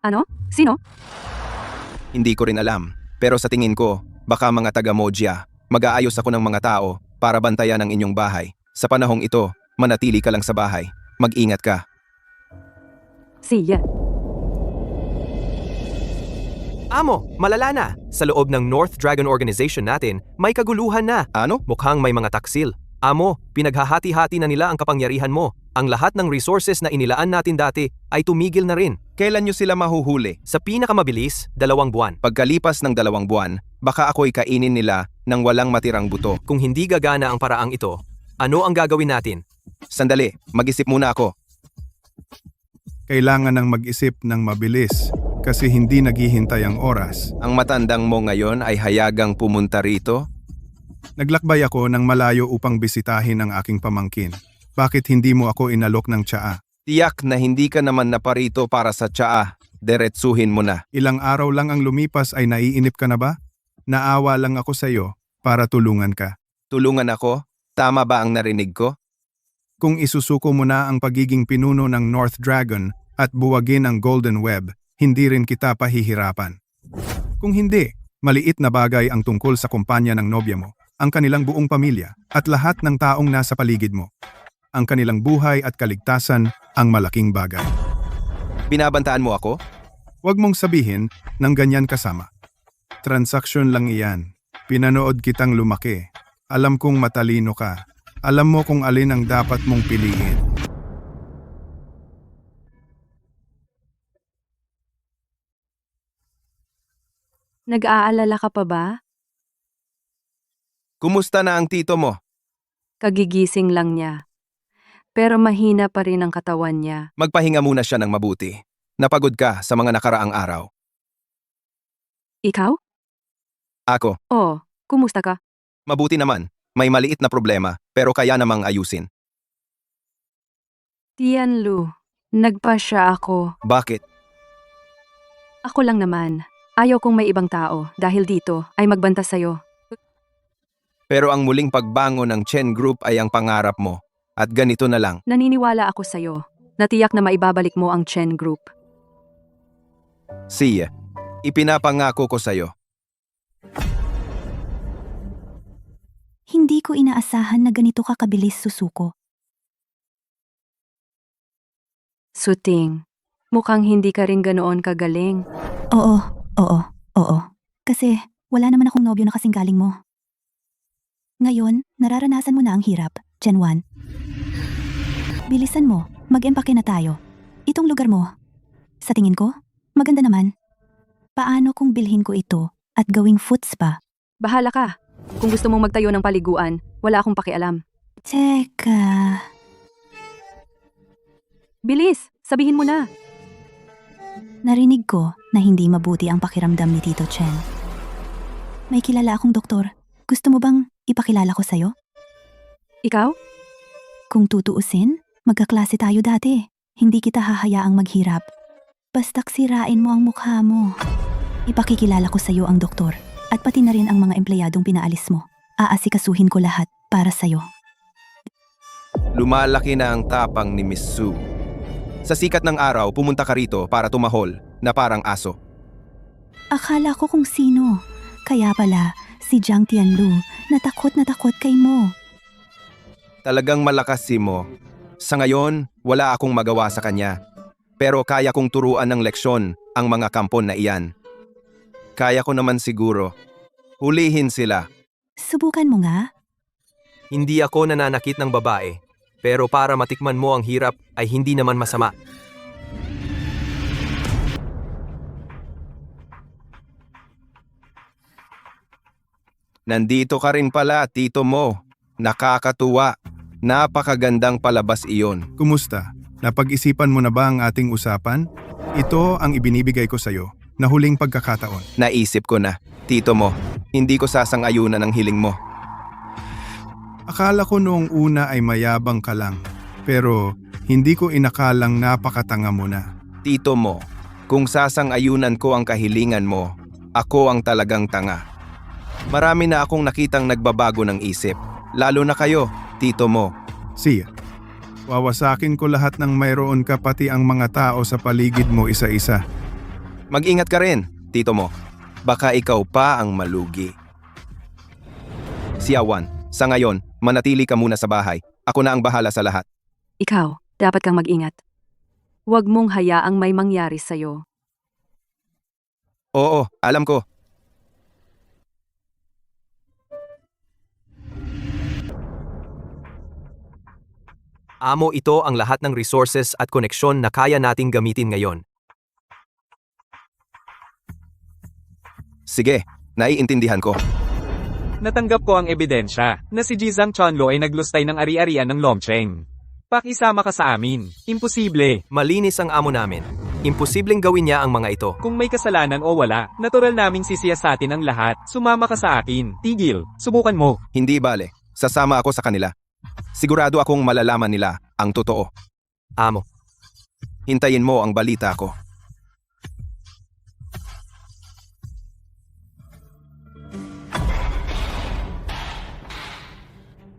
Ano? Sino? Hindi ko rin alam. Pero sa tingin ko, baka mga taga-Mojia, mag-aayos ako ng mga tao para bantayan ang inyong bahay. Sa panahong ito, manatili ka lang sa bahay. Mag-ingat ka. Siya. Amo, malala na. Sa loob ng North Dragon Organization natin, may kaguluhan na. Ano? Mukhang may mga taksil. Amo, pinaghahati-hati na nila ang kapangyarihan mo. Ang lahat ng resources na inilaan natin dati ay tumigil na rin. Kailan nyo sila mahuhuli? Sa pinakamabilis, 2 buwan. Pagkalipas ng 2 buwan, baka ako'y kainin nila ng walang matirang buto. Kung hindi gagana ang paraang ito, ano ang gagawin natin? Sandali, mag-isip muna ako. Kailangan ng mag-isip ng mabilis kasi hindi naghihintay ang oras. Ang matandang mo ngayon ay hayagang pumunta rito? Naglakbay ako ng malayo upang bisitahin ang aking pamangkin. Bakit hindi mo ako inalok ng tsaa? Tiyak na hindi ka naman naparito para sa tsaa. Diretsuhin mo na. Ilang araw lang ang lumipas ay naiinip ka na ba? Naawa lang ako sa iyo para tulungan ka. Tulungan ako? Tama ba ang narinig ko? Kung isusuko mo na ang pagiging pinuno ng North Dragon at buwagin ang Golden Web, hindi rin kita pahihirapan. Kung hindi, maliit na bagay ang tungkol sa kumpanya ng nobya mo, ang kanilang buong pamilya at lahat ng taong nasa paligid mo. Ang kanilang buhay at kaligtasan ang malaking bagay. Binabantaan mo ako? Huwag mong sabihin ng ganyan kasama. Transaksyon lang iyan. Pinanood kitang lumaki. Alam kong matalino ka. Alam mo kung alin ang dapat mong piliin. Nag-aalala ka pa ba? Kumusta na ang tito mo? Kagigising lang niya. Pero mahina pa rin ang katawan niya. Magpahinga muna siya ng mabuti. Napagod ka sa mga nakaraang araw. Ikaw? Ako, Oh, kumusta ka? mabuti naman. May maliit na problema, pero kaya namang ayusin. Tianlu, nagpasya ako. Bakit? Ako lang naman. Ayaw kong may ibang tao dahil dito ay magbanta sa'yo. Pero ang muling pagbangon ng Chen Group ay ang pangarap mo. At ganito na lang. Naniniwala ako sa'yo. Natiyak na maibabalik mo ang Chen Group. Siya, ipinapangako ko sa'yo. Hindi ko inaasahan na ganito ka kabilis susuko. Suting, mukhang hindi ka rin ganoon kagaling. Oo. Kasi wala naman akong nobyo na kasing galing mo. Ngayon, nararanasan mo na ang hirap, Gen 1. Bilisan mo, mag-empake na tayo. Itong lugar mo. Sa tingin ko, maganda naman. Paano kung bilhin ko ito at gawing foot spa? Bahala ka. Kung gusto mong magtayo ng paliguan, wala akong pakialam. Teka, Bilis, sabihin mo na. narinig ko na hindi mabuti ang pakiramdam ni Tito Chen. May kilala akong doktor. Gusto mo bang ipakilala ko sa'yo? Ikaw? Kung tutuusin, magkaklase tayo dati. Hindi kita hahayaang maghirap. Basta't sirain mo ang mukha mo. Ipakikilala ko sa'yo ang doktor at pati na rin ang mga empleyadong pinaalis mo. Aasikasuhin ko lahat para sa'yo. Lumalaki na ang tapang ni Miss Su. Sa sikat ng araw, pumunta ka rito para tumahol na parang aso. Akala ko kung sino. Kaya pala, si Jiang Tianlu na takot kay mo. Talagang malakas si Mo. Sa ngayon, wala akong magawa sa kanya. Pero kaya kong turuan ng leksyon ang mga kampon na iyan. Kaya ko naman siguro. Hulihin sila. Subukan mo nga. Hindi ako nananakit ng babae, pero para matikman mo ang hirap ay hindi naman masama. Nandito ka rin pala, Tito Mo. Nakakatuwa. Napakagandang palabas iyon. Kumusta? Napag-isipan mo na ba ang ating usapan? Ito ang ibinibigay ko sa'yo na huling pagkakataon. Naisip ko na, Tito Mo, hindi ko sasang-ayunan ang hiling mo. Akala ko noong una ay mayabang ka lang, pero hindi ko inakalang napakatanga mo na. Tito Mo, kung sasang-ayunan ko ang kahilingan mo, ako ang talagang tanga. Marami na akong nakitang nagbabago ng isip, lalo na kayo, Tito Mo. Siya, wawasakin ko lahat ng mayroon ka pati ang mga tao sa paligid mo isa-isa. Mag-ingat ka rin, Tito Mo. Baka ikaw pa ang malugi. Siawan, sa ngayon, manatili ka muna sa bahay. Ako na ang bahala sa lahat. Ikaw, dapat kang mag-ingat. Huwag mong hayaang may mangyari sa'yo. Oo, alam ko. Amo, ito ang lahat ng resources at koneksyon na kaya nating gamitin ngayon. Sige, naiintindihan ko. Natanggap ko ang ebidensya na si Jizang Chonlo ay naglustay ng ari-arian ng Longcheng. Pakisama ka sa amin. Imposible. Malinis ang amo namin. Imposibleng gawin niya ang mga ito. Kung may kasalanan o wala, natural naming sisiyasatin ang lahat. Sumama ka sa akin. Tigil. Subukan mo. Hindi bale, sasama ako sa kanila. Sigurado akong malalaman nila ang totoo. Amo, Hintayin mo ang balita ko.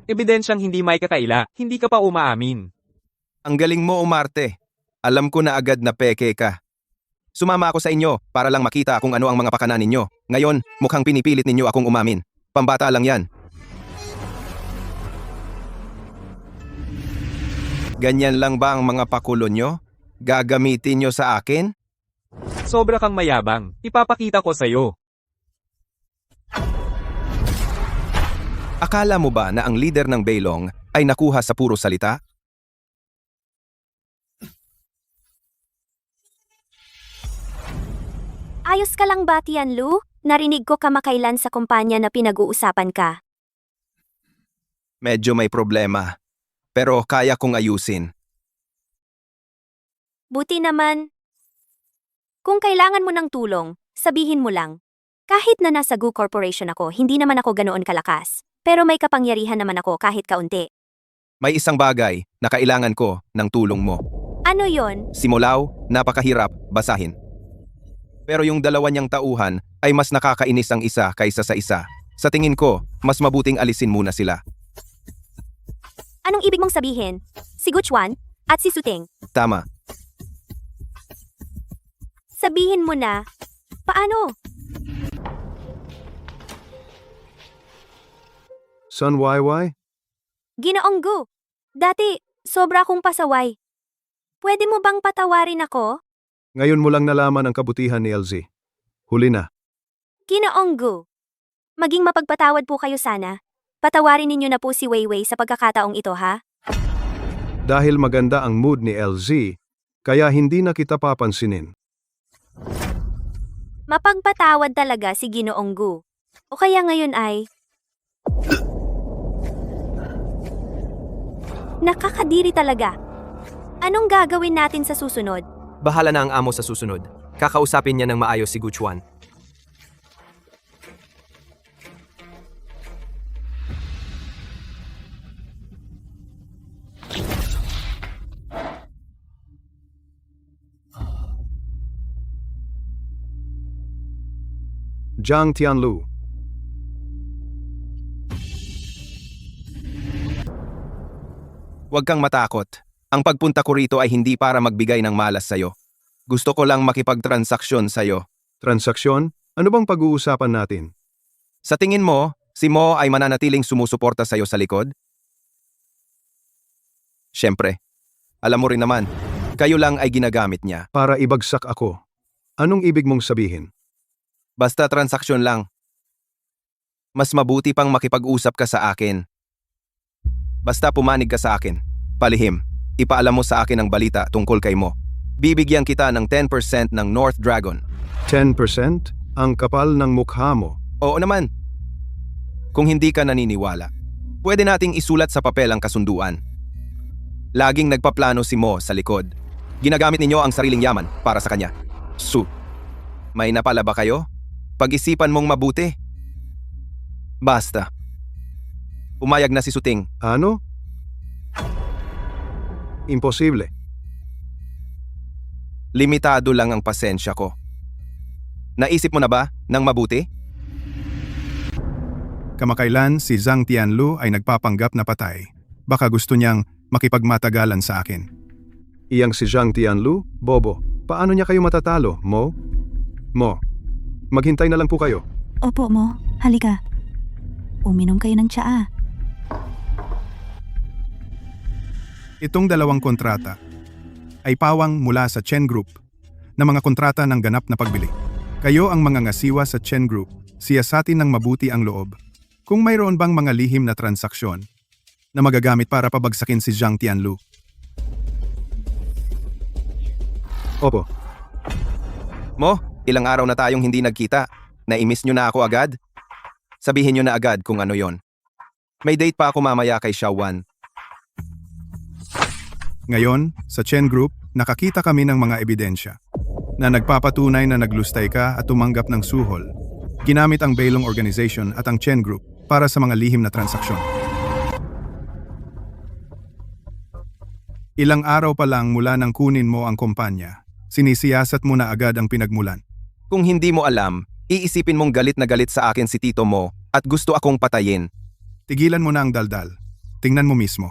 Ebidensyang hindi may kakaila. Hindi ka pa umaamin. Ang galing mo umarte. Alam ko na agad na peke ka. Sumama ako sa inyo para lang makita kung ano ang mga pakana ninyo. Ngayon, mukhang pinipilit ninyo akong umamin. Pambata lang yan. Ganyan lang ba ang mga pakulo nyo? Gagamitin nyo sa akin? Sobra kang mayabang. Ipapakita ko sa'yo. Akala mo ba na ang leader ng Bailong ay nakuha sa puro salita? Ayos ka lang ba, Tianlu? Narinig ko kamakailan sa kumpanya na pinag-uusapan ka. Medyo may problema. Pero kaya kong ayusin. Buti naman. Kung kailangan mo ng tulong, sabihin mo lang. Kahit na nasa Gu Corporation ako, hindi naman ako ganoon kalakas. Pero may kapangyarihan naman ako kahit kaunti. May isang bagay na kailangan ko ng tulong mo. Ano yon? Simulaw, napakahirap, basahin. Pero yung dalawa niyang tauhan ay mas nakakainis ang isa kaysa sa isa. Sa tingin ko, mas mabuting alisin muna sila. Anong ibig mong sabihin? Si Guchuan at si Suting. Tama. Sabihin mo na. Paano? Son YY? Ginoong Gu. Dati, sobra akong pasaway. Pwede mo bang patawarin ako? Ngayon mo lang nalaman ang kabutihan ni LZ. Huli na. Ginoong Gu. Maging mapagpatawad po kayo sana. Patawarin ninyo na po si Weiwei sa pagkakataong ito, ha? Dahil maganda ang mood ni LZ, kaya hindi na kita papansinin. Mapagpatawad talaga si Ginoong Gu. O kaya ngayon ay... Nakakadiri talaga. Anong gagawin natin sa susunod? bahala na ang amo sa susunod. Kakausapin niya ng maayos si Guchuan. Zhang Tianlu. Huwag kang matakot. Ang pagpunta ko rito ay hindi para magbigay ng malas sa'yo. Gusto ko lang makipagtransaksyon sa'yo. Transaksyon? Ano bang pag-uusapan natin? Sa tingin mo, si Mo ay mananatiling sumusuporta sa'yo sa likod? Siyempre. Alam mo rin naman, kayo lang ay ginagamit niya. Para ibagsak ako. Anong ibig mong sabihin? Basta transaksyon lang. Mas mabuti pang makipag-usap ka sa akin. Basta pumanig ka sa akin. Palihim, ipaalam mo sa akin ang balita tungkol kay Mo. Bibigyan kita ng 10% ng North Dragon. 10%? Ang kapal ng mukha mo. Oo naman. Kung hindi ka naniniwala, pwede nating isulat sa papel ang kasunduan. Laging nagpaplano si Mo sa likod. Ginagamit ninyo ang sariling yaman para sa kanya. May napala ba kayo? Pag-isipan mong mabuti. Basta. Umayag na si Suting. Ano? Imposible. Limitado lang ang pasensya ko. Naisip mo na ba ng mabuti? Kamakailan si Zhang Tianlu ay nagpapanggap na patay. Baka gusto niyang makipagmatagalan sa akin. Iyang si Zhang Tianlu? Bobo, paano niya kayo matatalo, Mo? Mo, Maghintay na lang po kayo. Opo mo, halika. Uminom kayo ng tsaa. Itong dalawang kontrata ay pawang mula sa Chen Group na mga kontrata ng ganap na pagbili. Kayo ang mga ngasiwa sa Chen Group, siyasatin ng mabuti ang loob. Kung mayroon bang mga lihim na transaksyon na magagamit para pabagsakin si Zhang Tianlu. Opo. Mo, ilang araw na tayong hindi nagkita. Naimiss nyo na ako agad? Sabihin nyo na agad kung ano yon. May date pa ako mamaya kay Xiaowan. Ngayon, sa Chen Group, nakakita kami ng mga ebidensya na nagpapatunay na naglustay ka at tumanggap ng suhol. Ginamit ang Beilong Organization at ang Chen Group para sa mga lihim na transaksyon. Ilang araw pa lang mula nang kunin mo ang kumpanya, sinisiyasat mo na agad ang pinagmulan. Kung hindi mo alam, iisipin mong galit na galit sa akin si tito mo at gusto akong patayin. Tigilan mo na ang daldal. Tingnan mo mismo.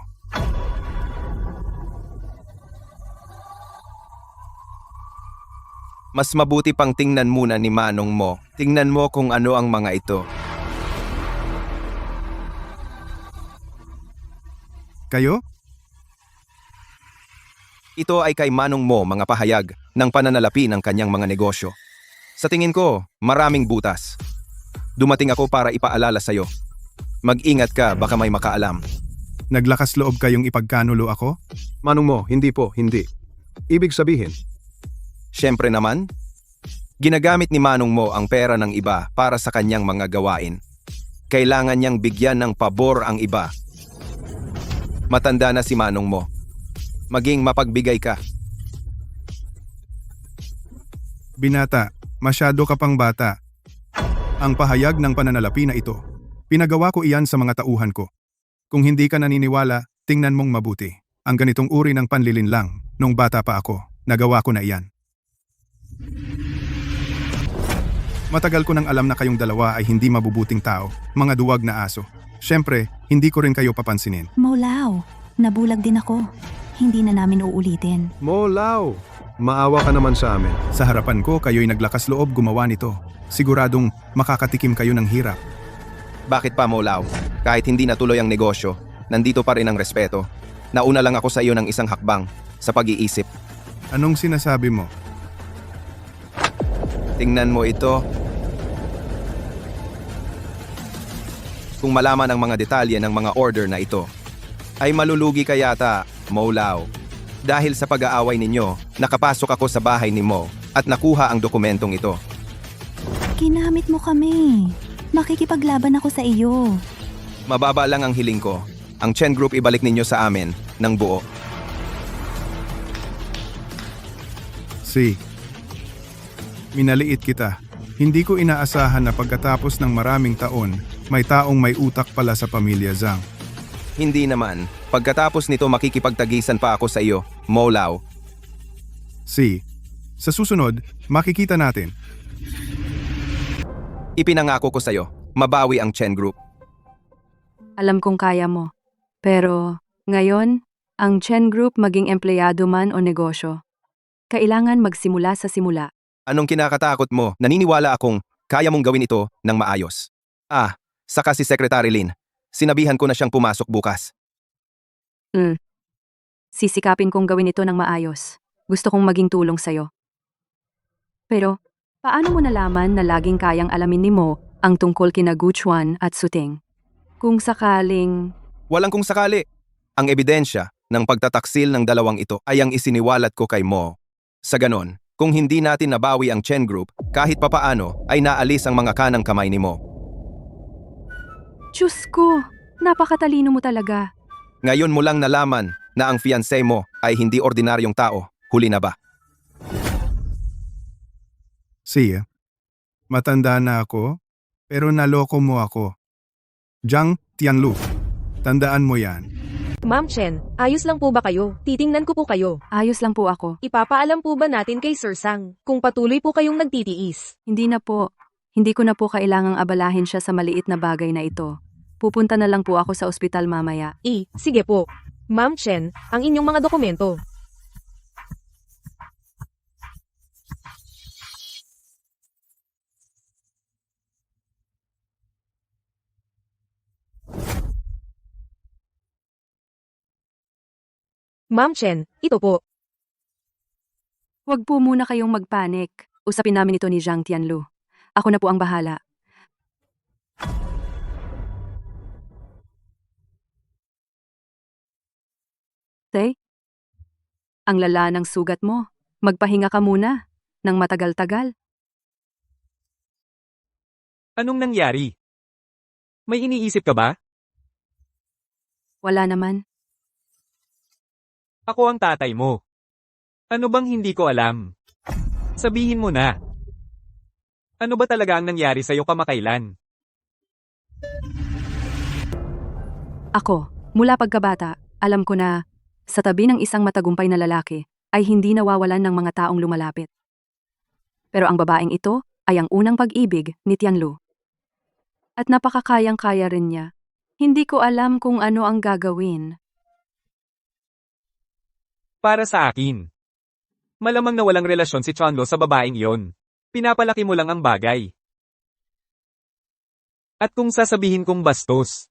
Mas mabuti pang tingnan muna ni Manong mo. Tingnan mo kung ano ang mga ito. Kayo? Ito ay kay Manong mo mga pahayag ng pananalapi ng kanyang mga negosyo. Sa tingin ko, maraming butas. Dumating ako para ipaalala sa'yo. Mag-ingat ka, baka may makaalam. Naglakas loob kayong ipagkanulo ako? Manong mo, hindi po, hindi. Ibig sabihin, Siyempre naman, ginagamit ni Manong mo ang pera ng iba para sa kanyang mga gawain. Kailangan niyang bigyan ng pabor ang iba. Matanda na si Manong mo. Maging mapagbigay ka. Binata, masyado ka pang bata. Ang pahayag ng pananalapi na ito, pinagawa ko iyan sa mga tauhan ko. Kung hindi ka naniniwala, tingnan mong mabuti. Ang ganitong uri ng panlilinlang, nung bata pa ako, nagawa ko na iyan. Matagal ko nang alam na kayong dalawa ay hindi mabubuting tao, mga duwag na aso. Siyempre, hindi ko rin kayo papansinin. Molaw, nabulag din ako. Hindi na namin uulitin. Mo Lao, maawa ka naman sa amin. Sa harapan ko, kayo'y naglakas loob gumawa nito. Siguradong makakatikim kayo ng hirap. Bakit pa, Molaw? Kahit hindi natuloy ang negosyo, nandito pa rin ang respeto. Nauna lang ako sa iyo ng isang hakbang sa pag-iisip. Anong sinasabi mo? Tingnan mo ito. Kung malaman ang mga detalye ng mga order na ito, ay malulugi ka yata, Molaw. Dahil sa pag-aaway ninyo, nakapasok ako sa bahay ni Mo at nakuha ang dokumentong ito. Ginamit mo kami. Makikipaglaban ako sa iyo. Mababa lang ang hiling ko. Ang Chen Group ibalik ninyo sa amin ng buo. Minaliit kita. Hindi ko inaasahan na pagkatapos ng maraming taon, may taong may utak pala sa pamilya Zhang. Hindi naman. Pagkatapos nito makikipagtagisan pa ako sa iyo, Molaw. Sa susunod, makikita natin. Ipinangako ko sa iyo, mabawi ang Chen Group. Alam kong kaya mo. Pero, ngayon, ang Chen Group maging empleyado man o negosyo. Kailangan magsimula sa simula. Anong kinakatakot mo? Naniniwala akong kaya mong gawin ito ng maayos. Saka si Secretary Lin. Sinabihan ko na siyang pumasok bukas. Sisikapin kong gawin ito ng maayos. Gusto kong maging tulong sa'yo. Pero, paano mo nalaman na laging kayang alamin ni Mo ang tungkol kina Gu Chuan at Suting? Kung sakaling... Walang kung sakali. Ang ebidensya ng pagtataksil ng dalawang ito ay ang isiniwalat ko kay Mo. Sa ganon, kung hindi natin nabawi ang Chen Group, kahit papaano ay naalis ang mga kanang kamay ni Mo. Diyos ko, napakatalino mo talaga. Ngayon mo lang nalaman na ang fiancé mo ay hindi ordinaryong tao. Huli na ba? Matanda na ako, pero naloko mo ako. Zhang Tianlu, tandaan mo yan. Ma'am Chen, ayos lang po ba kayo? Titingnan ko po kayo. Ayos lang po ako. Ipapaalam po ba natin kay Sir Sang kung patuloy po kayong nagtitiis? Hindi na po. Hindi ko na po kailangang abalahin siya sa maliit na bagay na ito. Pupunta na lang po ako sa ospital mamaya. Sige po. Ma'am Chen, ang inyong mga dokumento. Ma'am Chen, ito po. Huwag po muna kayong magpanik. Usapin namin ito ni Zhang Tianlu. Ako na po ang bahala. Tay? Ang lala ng sugat mo. Magpahinga ka muna. Nang matagal-tagal. Anong nangyari? May iniisip ka ba? Wala naman. Ako ang tatay mo. Ano bang hindi ko alam? Sabihin mo na. Ano ba talaga ang nangyari sa'yo kamakailan? Ako, mula pagkabata, alam ko na sa tabi ng isang matagumpay na lalaki ay hindi nawawalan ng mga taong lumalapit. Pero ang babaeng ito ay ang unang pag-ibig ni Tianlu. At napakakayang-kaya rin niya. Hindi ko alam kung ano ang gagawin. Para sa akin. Malamang na walang relasyon si Chanlo sa babaeng yon. Pinapalaki mo lang ang bagay. At kung sasabihin kong bastos,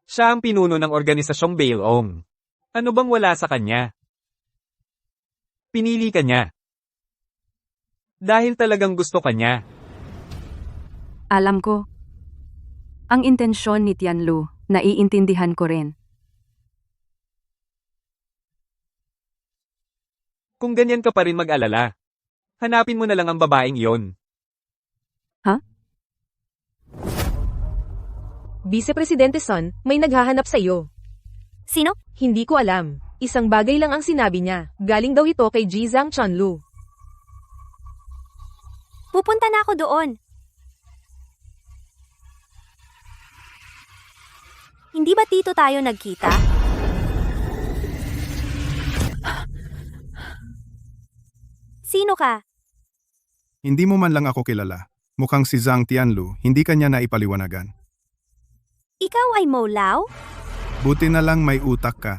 siya ang pinuno ng organisasyong Bailong. Ano bang wala sa kanya? Pinili ka niya. Dahil talagang gusto ka niya. Alam ko. Ang intensyon ni Tianlu, naiintindihan ko rin. Kung ganyan ka pa rin mag-alala, hanapin mo na lang ang babaeng yon. Vice Presidente Son, may naghahanap sa iyo. Sino? Hindi ko alam. Isang bagay lang ang sinabi niya. Galing daw ito kay Jizang Chanlu. Pupunta na ako doon. Hindi ba dito tayo nagkita? Sino ka? Hindi mo man lang ako kilala. Mukhang si Zhang Tianlu, hindi kanya naipaliwanagan. Ikaw ay Mo Lao? Buti na lang may utak ka.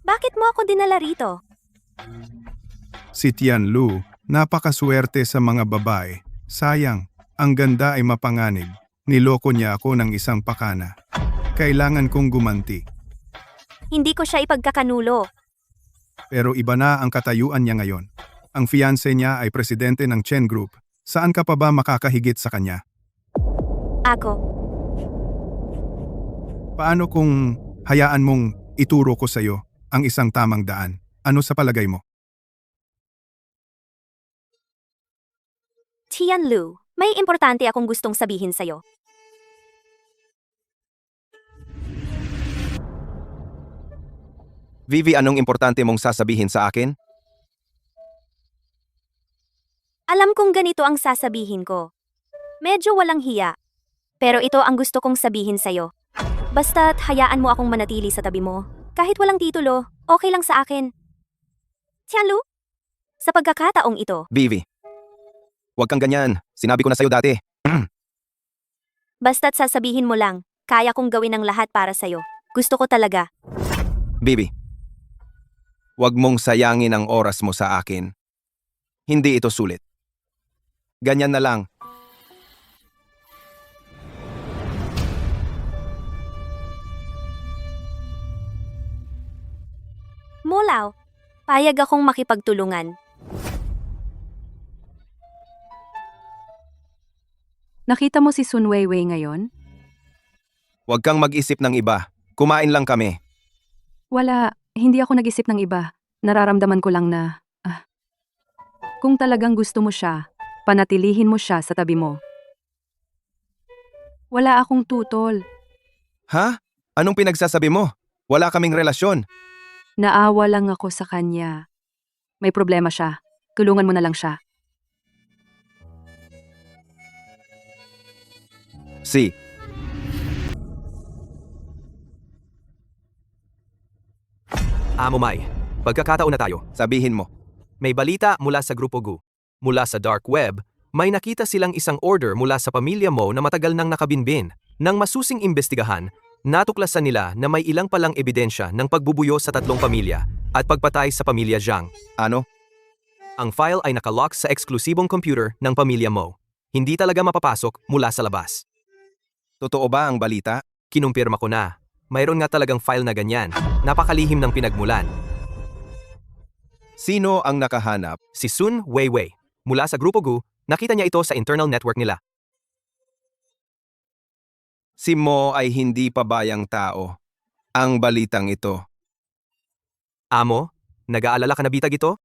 Bakit mo ako dinala rito? Si Tianlu, napakaswerte sa mga babae. Sayang, ang ganda ay mapanganib. Niloko niya ako ng isang pakana. Kailangan kong gumanti. Hindi ko siya ipagkakanulo. Pero iba na ang katayuan niya ngayon. Ang fiancé niya ay presidente ng Chen Group. Saan ka pa ba makakahigit sa kanya? Ako. Paano kung hayaan mong ituro ko sa'yo ang isang tamang daan? Ano sa palagay mo? Tianlu, may importante akong gustong sabihin sa'yo. Vivi, anong importante mong sasabihin sa akin? Alam kong ganito ang sasabihin ko. Medyo walang hiya. Pero ito ang gusto kong sabihin sa'yo. Basta't hayaan mo akong manatili sa tabi mo. Kahit walang titulo, okay lang sa akin. Tianlu, sa pagkakataong ito, Vivi, huwag kang ganyan. Sinabi ko na sa'yo dati. basta't sasabihin mo lang, kaya kong gawin ang lahat para sa'yo. Gusto ko talaga. Vivi, huwag mong sayangin ang oras mo sa akin. Hindi ito sulit. Ganyan na lang. Mo Lao, payag akong makipagtulungan. Nakita mo si Sun Weiwei ngayon? Huwag kang mag-isip ng iba. Kumain lang kami. Wala, hindi ako nag-isip ng iba. Nararamdaman ko lang na, kung talagang gusto mo siya, panatilihin mo siya sa tabi mo. Wala akong tutol. Ha? Anong pinagsasabi mo? Wala kaming relasyon. Naawa lang ako sa kanya. May problema siya. Tulungan mo na lang siya. Si. Amo Mai, pagkakataon na tayo. Sabihin mo. May balita mula sa Grupo Gu. Mula sa dark web, may nakita silang isang order mula sa pamilya Mo na matagal nang nakabinbin. Nang masusing imbestigahan, natuklasan nila na may ilang palang ebidensya ng pagbubuyo sa tatlong pamilya at pagpatay sa pamilya Zhang. Ano? Ang file ay nakalock sa eksklusibong computer ng pamilya Mo. Hindi talaga mapapasok mula sa labas. Totoo ba ang balita? Kinumpirma ko na. Mayroon nga talagang file na ganyan. Napakalihim ng pinagmulan. Sino ang nakahanap? Si Sun Weiwei. Mula sa Grupo Gu, nakita niya ito sa internal network nila. Si Mo ay hindi pabayang tao. Ang balitang ito. Amo, nag-aalala ka na bitag ito?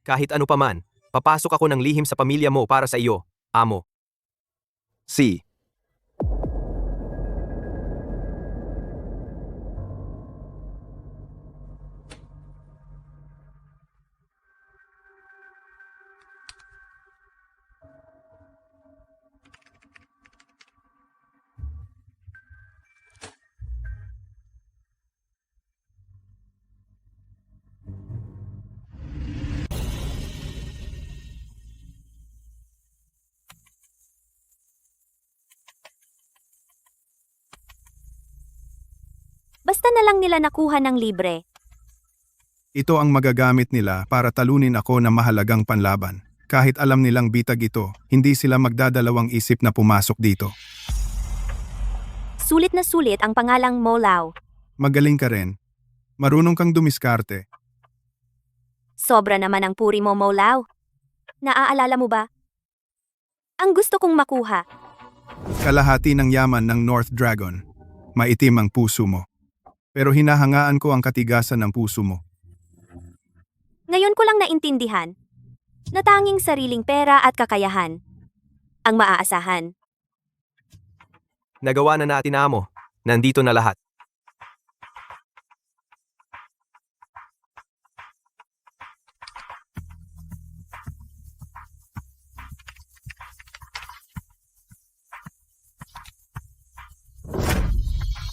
Kahit ano pa man, papasok ako ng lihim sa pamilya mo para sa iyo, amo. Si. Basta na lang nila nakuha ng libre. Ito ang magagamit nila para talunin ako ng mahalagang panlaban. Kahit alam nilang bitag ito, hindi sila magdadalawang isip na pumasok dito. Sulit na sulit ang pangalang Mo Lao. Magaling ka rin. Marunong kang dumiskarte. Sobra naman ang puri mo, Mo Lao. Naaalala mo ba? Ang gusto kong makuha. Kalahati ng yaman ng North Dragon. Maitim ang puso mo. Pero hinahangaan ko ang katigasan ng puso mo. Ngayon ko lang naintindihan. Natanging sariling pera at kakayahan. Ang maaasahan. Nagawa na natin, amo. Nandito na lahat.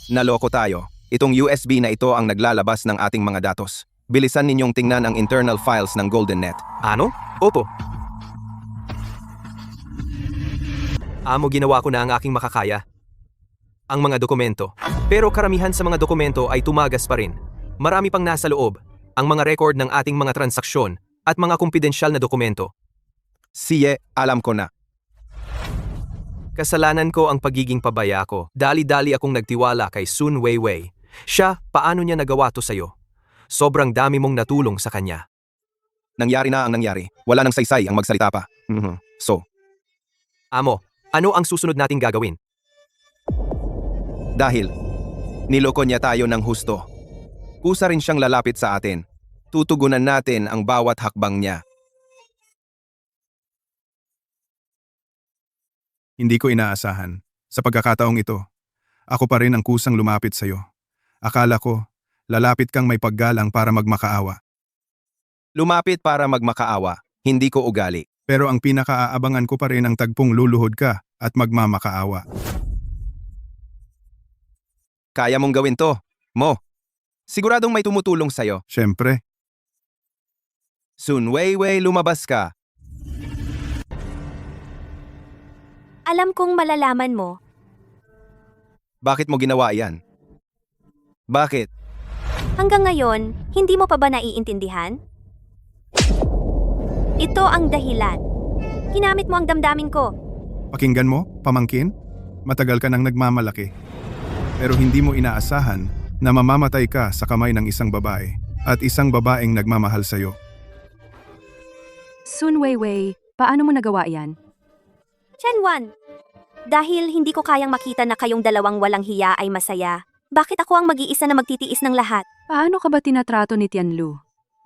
Naloko tayo. Itong USB na ito ang naglalabas ng ating mga datos. Bilisan ninyong tingnan ang internal files ng GoldenNet. Ano? Opo. Amo, ginawa ko na ang aking makakaya. Ang mga dokumento. Pero karamihan sa mga dokumento ay tumagas pa rin. Marami pang nasa loob. Ang mga record ng ating mga transaksyon at mga kumpidensyal na dokumento. Siye, alam ko na. Kasalanan ko ang pagiging pabaya ko. Dali-dali akong nagtiwala kay Sun Weiwei. Siya, paano niya nagawa to sa'yo? Sobrang dami mong natulong sa kanya. Nangyari na ang nangyari. Wala nang saysay ang magsalita pa. So, Amo, ano ang susunod nating gagawin? dahil niloko niya tayo ng husto. Kusa rin siyang lalapit sa atin. Tutugunan natin ang bawat hakbang niya. Hindi ko inaasahan. Sa pagkakataong ito, ako pa rin ang kusang lumapit sa'yo. Akala ko, lalapit kang may paggalang para magmakaawa. Lumapit para magmakaawa, hindi ko ugali. Pero ang pinakaaabangan ko pa rin ang tagpong luluhod ka at magmamakaawa. Kaya mong gawin to, Mo. Siguradong may tumutulong sa'yo. Siyempre, Sun Weiwei, lumabas ka. Alam kong malalaman mo. Bakit mo ginawa yan? Bakit? Hanggang ngayon, hindi mo pa ba naiintindihan? Ito ang dahilan. Ginamit mo ang damdamin ko. pakinggan mo, pamangkin, matagal ka nang nagmamalaki. Pero hindi mo inaasahan na mamamatay ka sa kamay ng isang babae at isang babaeng nagmamahal sa'yo. Sun Weiwei, paano mo nagawa yan? Chen 1. Dahil hindi ko kayang makita na kayong dalawang walang hiya ay masaya, bakit ako ang mag-iisa na magtitiis ng lahat? Paano ka ba tinatrato ni Tianlu?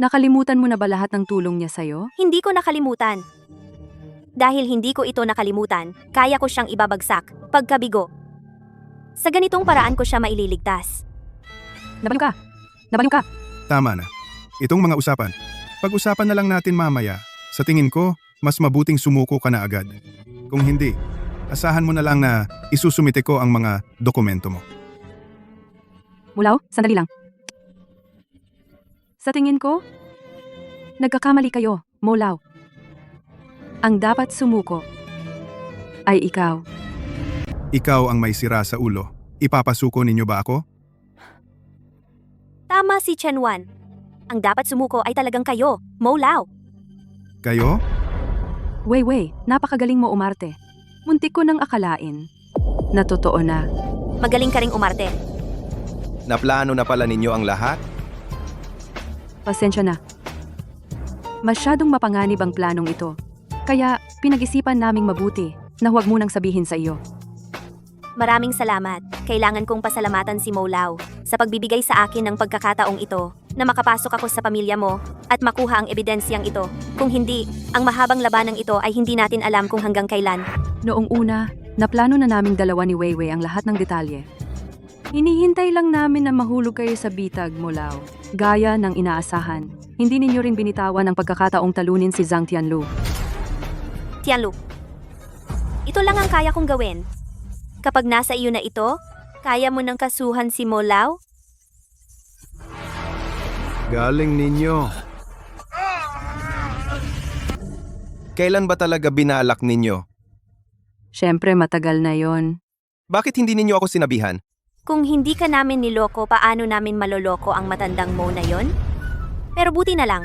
Nakalimutan mo na ba lahat ng tulong niya sa'yo? Hindi ko nakalimutan. Dahil hindi ko ito nakalimutan, kaya ko siyang ibabagsak, pagkabigo. Sa ganitong paraan ko siya maililigtas. Nabaliw ka! Nabaliw ka! Tama na. Itong mga usapan, pag-usapan na lang natin mamaya. Sa tingin ko, mas mabuting sumuko ka na agad. Kung hindi, asahan mo na lang na isusumite ko ang mga dokumento mo. Mulaw, sandali lang. Sa tingin ko, nagkakamali kayo, Mulaw. Ang dapat sumuko ay ikaw. Ikaw ang may sira sa ulo. Ipapasuko ninyo ba ako? Tama si Chen 1. Ang dapat sumuko ay talagang kayo, Mo Lao. Kayo? Weiwei, napakagaling mo umarte. Muntik ko nang akalain na totoo na. Magaling ka ring umarte. Naplano na pala ninyo ang lahat? Pasensya na. Masyadong mapanganib ang planong ito. Kaya pinag-isipan naming mabuti na huwag munang sabihin sa iyo. Maraming salamat. Kailangan kong pasalamatan si Molao sa pagbibigay sa akin ng pagkakataong ito na makapasok ako sa pamilya mo at makuha ang ebidensyang ito. Kung hindi, ang mahabang labanang ito ay hindi natin alam kung hanggang kailan. Noong una, naplano na naming dalawa ni Weiwei ang lahat ng detalye. Hinihintay lang namin na mahulog kayo sa bitag, Molao. Gaya ng inaasahan, hindi ninyo rin binitawan ang pagkakataong talunin si Zhang Tianlu. Tianlu, ito lang ang kaya kong gawin. Kapag nasa iyo na ito, kaya mo nang kasuhan si Molao? Galing ninyo. Kailan ba talaga binalak ninyo? Siyempre matagal na yon. Bakit hindi ninyo ako sinabihan? Kung hindi ka namin niloko, paano namin maloloko ang matandang Mo na yon? Pero buti na lang.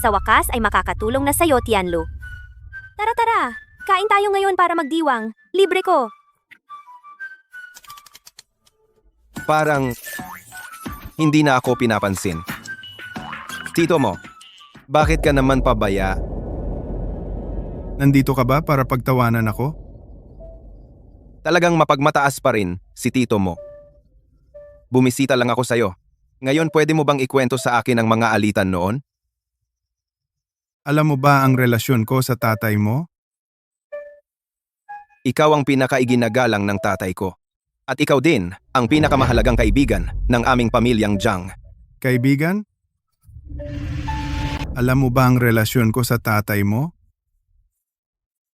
Sa wakas ay makakatulong na sa'yo, Tianlu. Tara, kain tayo ngayon para magdiwang. Libre ko. Parang hindi na ako pinapansin. Tito Mo, bakit ka naman pabaya? Nandito ka ba para pagtawanan ako? Talagang mapagmataas pa rin si Tito Mo. Bumisita lang ako sa'yo. Ngayon pwede mo bang ikwento sa akin ang mga alitan noon? Alam mo ba ang relasyon ko sa tatay mo? Ikaw ang pinakaiginagalang ng tatay ko. At ikaw din ang pinakamahalagang kaibigan ng aming pamilyang Zhang. Kaibigan? Alam mo ba ang relasyon ko sa tatay mo?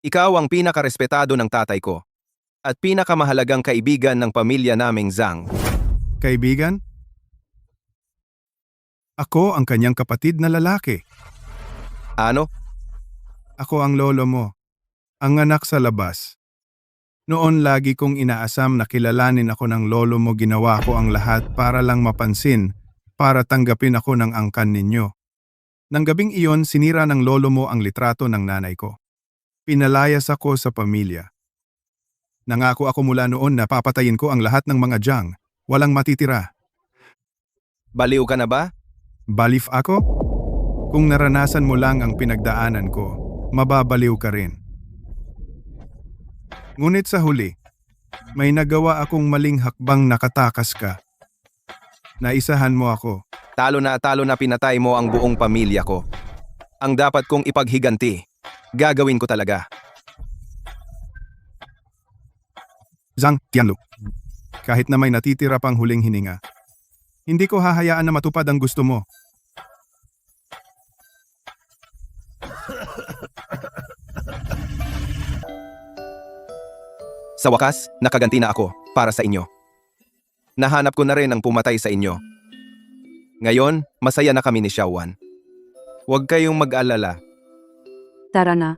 Ikaw ang pinakarespetado ng tatay ko at pinakamahalagang kaibigan ng pamilya naming Zhang. Kaibigan? Ako ang kanyang kapatid na lalaki. Ano? Ako ang lolo mo, ang anak sa labas. Noon lagi kong inaasam na kilalanin ako ng lolo mo, ginawa ko ang lahat para lang mapansin, para tanggapin ako ng angkan ninyo. Nang gabing iyon, sinira ng lolo mo ang litrato ng nanay ko. Pinalayas ako sa pamilya. Nangako ako mula noon na papatayin ko ang lahat ng mga Zhang. Walang matitira. Baliw ka na ba? Balif ako? Kung naranasan mo lang ang pinagdaanan ko, mababaliw ka rin. Ngunit sa huli, may nagawa akong maling hakbang, nakatakas ka. Naisahan mo ako. Talo na pinatay mo ang buong pamilya ko. Ang dapat kong ipaghiganti, gagawin ko talaga. Zhang Tianlu, kahit na may natitira pang huling hininga, hindi ko hahayaan na matupad ang gusto mo. Sa wakas, nakaganti na ako para sa inyo. Nahanap ko na rin ang pumatay sa inyo. Ngayon, masaya na kami ni Xiaowan. Huwag kayong mag-alala. Tara na.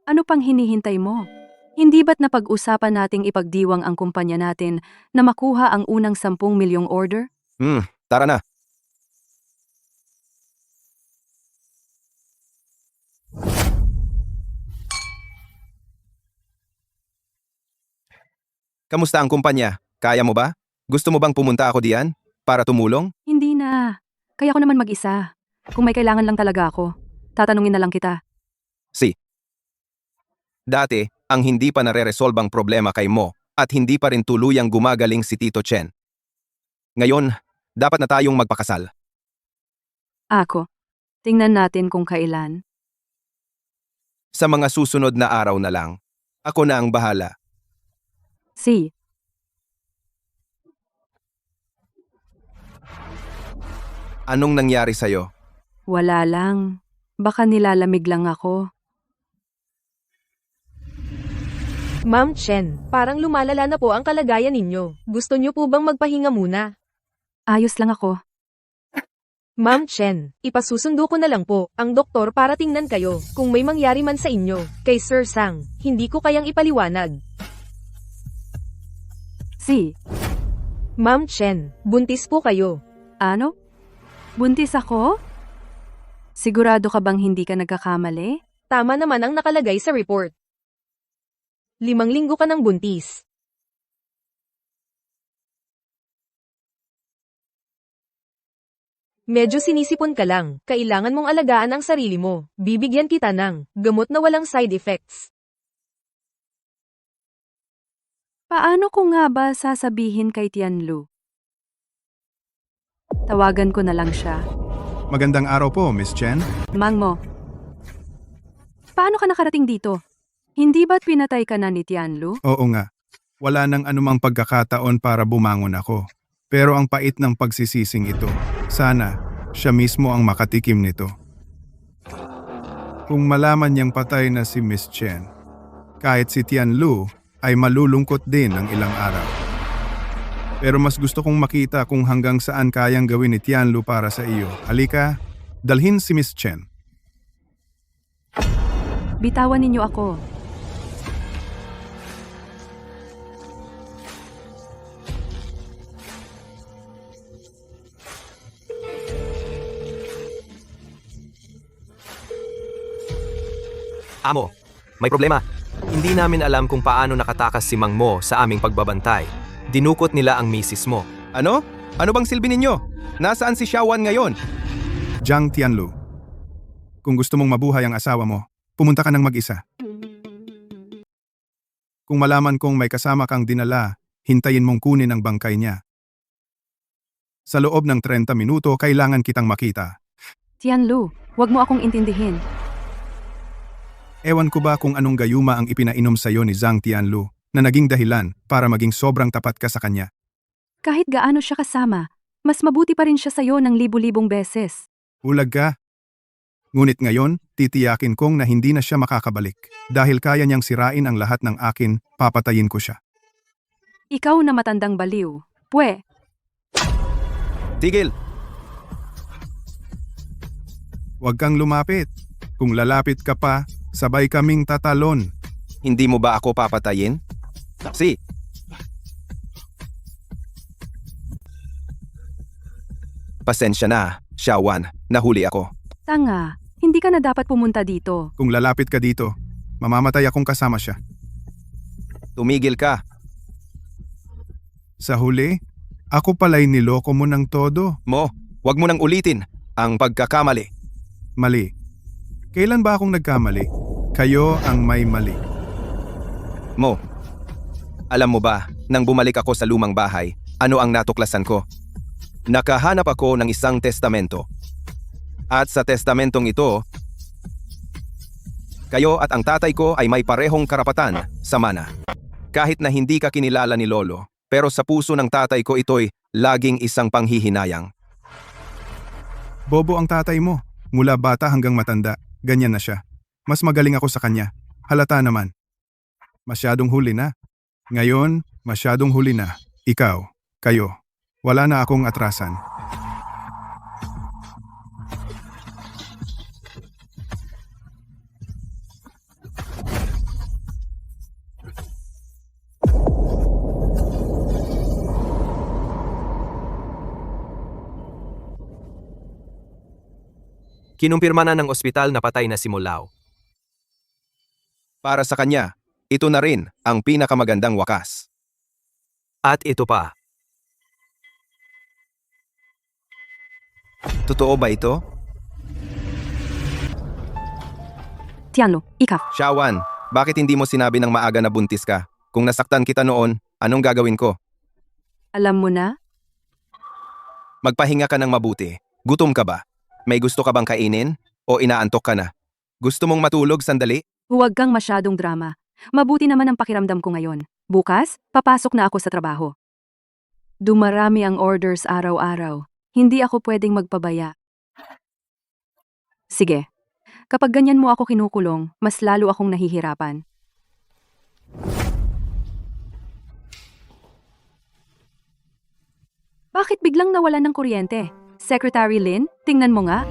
Ano pang hinihintay mo? Hindi ba't napag-usapan nating ipagdiwang ang kumpanya natin na makuha ang unang 10 milyong order? Tara na. Kamusta ang kumpanya? Kaya mo ba? Gusto mo bang pumunta ako diyan para tumulong? Hindi na. Kaya ko naman mag-isa. Kung may kailangan lang talaga ako, tatanungin na lang kita. Dati, ang hindi pa nare-resolbang problema kay Mo at hindi pa rin tuluyang gumagaling si Tito Chen. Ngayon, dapat na tayong magpakasal. Ako. Tingnan natin kung kailan. Sa mga susunod na araw na lang. Ako na ang bahala. Si. Anong nangyari sa'yo? Wala lang. Baka nilalamig lang ako. Ma'am Chen, parang lumalala na po ang kalagayan ninyo. Gusto niyo po bang magpahinga muna? Ayos lang ako. Ma'am Chen, ipasusundo ko na lang po ang doktor para tingnan kayo kung may mangyari man sa inyo. Kay Sir Sang, hindi ko kayang ipaliwanag. Si. Ma'am Chen, buntis po kayo. Ano? Buntis ako? Sigurado ka bang hindi ka nagkakamali? Tama naman ang nakalagay sa report. 5 linggo ka ng buntis. Medyo sinisipon ka lang. Kailangan mong alagaan ang sarili mo. Bibigyan kita ng gamot na walang side effects. Paano ko nga ba sasabihin kay Tianlu? Tawagan ko na lang siya. Magandang araw po, Miss Chen. Mang mo. Paano ka nakarating dito? Hindi ba't pinatay ka na ni Tianlu? Oo nga. Wala nang anumang pagkakataon para bumangon ako. Pero ang pait ng pagsisising ito, sana siya mismo ang makatikim nito. Kung malaman niyang patay na si Miss Chen, kahit si Tianlu ay malulungkot din ng ilang araw. Pero mas gusto kong makita kung hanggang saan kayang gawin ni Tianlu para sa iyo. Halika, dalhin si Miss Chen. Bitawan ninyo ako. Amo, may problema. Hindi namin alam kung paano nakatakas si Mang Mo sa aming pagbabantay. Dinukot nila ang misis mo. Ano? Ano bang silbi ninyo? Nasaan si Xiaowan ngayon? Jiang Tianlu. Kung gusto mong mabuhay ang asawa mo, pumunta ka ng mag-isa. Kung malaman kong may kasama kang dinala, hintayin mong kunin ang bangkay niya. Sa loob ng 30 minuto, kailangan kitang makita. Tianlu, wag mo akong intindihin. Ewan ko ba kung anong gayuma ang ipinainom sa'yo ni Zhang Tianlu na naging dahilan para maging sobrang tapat ka sa kanya. Kahit gaano siya kasama, mas mabuti pa rin siya sa'yo ng libu-libong beses. Ulag ka. Ngunit ngayon, titiyakin kong na hindi na siya makakabalik. Dahil kaya niyang sirain ang lahat ng akin, papatayin ko siya. Ikaw na matandang baliw. Pwe, Tigil! Huwag kang lumapit. Kung lalapit ka pa, sabay kaming tatalon. Hindi mo ba ako papatayin? Si. Pasensya na, Xiaowan. Nahuli ako. tanga, hindi ka na dapat pumunta dito. Kung lalapit ka dito, mamamatay akong kasama siya. Tumigil ka. Sa huli, ako pala'y niloko mo ng todo. Mo, wag mo nang ulitin ang pagkakamali. Mali. Kailan ba akong nagkamali? Kayo ang may mali. Mo, alam mo ba, nang bumalik ako sa lumang bahay, ano ang natuklasan ko? Nakahanap ako ng isang testamento. At sa testamentong ito, kayo at ang tatay ko ay may parehong karapatan sa mana. Kahit na hindi ka kinilala ni Lolo, pero sa puso ng tatay ko ito'y laging isang panghihinayang. Bobo ang tatay mo. Mula bata hanggang matanda, ganyan na siya. Mas magaling ako sa kanya. Halata naman. Masyadong huli na. Ngayon, masyadong huli na. Ikaw, kayo. Wala na akong atrasan. Kinumpirma na ng ospital na patay na si Mulao. Para sa kanya, ito na rin ang pinakamagandang wakas. At ito pa. Totoo ba ito? Tianlu, ikaw. Xiaowan, bakit hindi mo sinabi ng maaga na buntis ka? Kung nasaktan kita noon, anong gagawin ko? Alam mo na? Magpahinga ka ng mabuti. Gutom ka ba? May gusto ka bang kainin? O inaantok ka na? Gusto mong matulog sandali? Huwag kang masyadong drama. Mabuti naman ang pakiramdam ko ngayon. Bukas, papasok na ako sa trabaho. Dumarami ang orders araw-araw. Hindi ako pwedeng magpabaya. Sige. Kapag ganyan mo ako kinukulong, mas lalo akong nahihirapan. Bakit biglang nawalan ng kuryente? Secretary Lin, tingnan mo nga.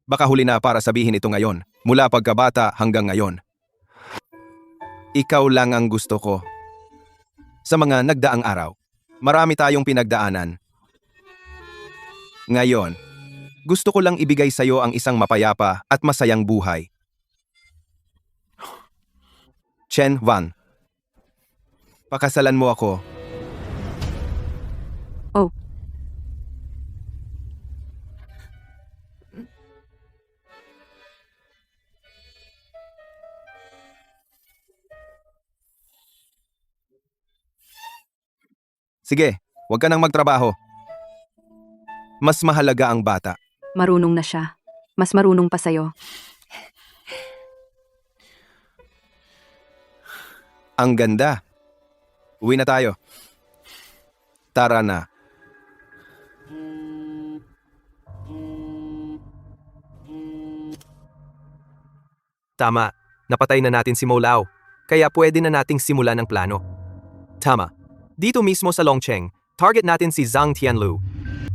Baka huli na para sabihin ito ngayon, mula pagkabata hanggang ngayon. Ikaw lang ang gusto ko. Sa mga nagdaang araw, marami tayong pinagdaanan, Ngayon, gusto ko lang ibigay sa'yo ang isang mapayapa at masayang buhay. Chen Wan, pakasalan mo ako. Oh, Sige, huwag ka nang magtrabaho. Mas mahalaga ang bata. marunong na siya. Mas marunong pa sa'yo. Ang ganda. Uwi na tayo. Tara na. Tama, napatay na natin si Molao, kaya pwede na nating simulan ang plano. Tama. Dito mismo sa Longcheng, target natin si Zhang Tianlu.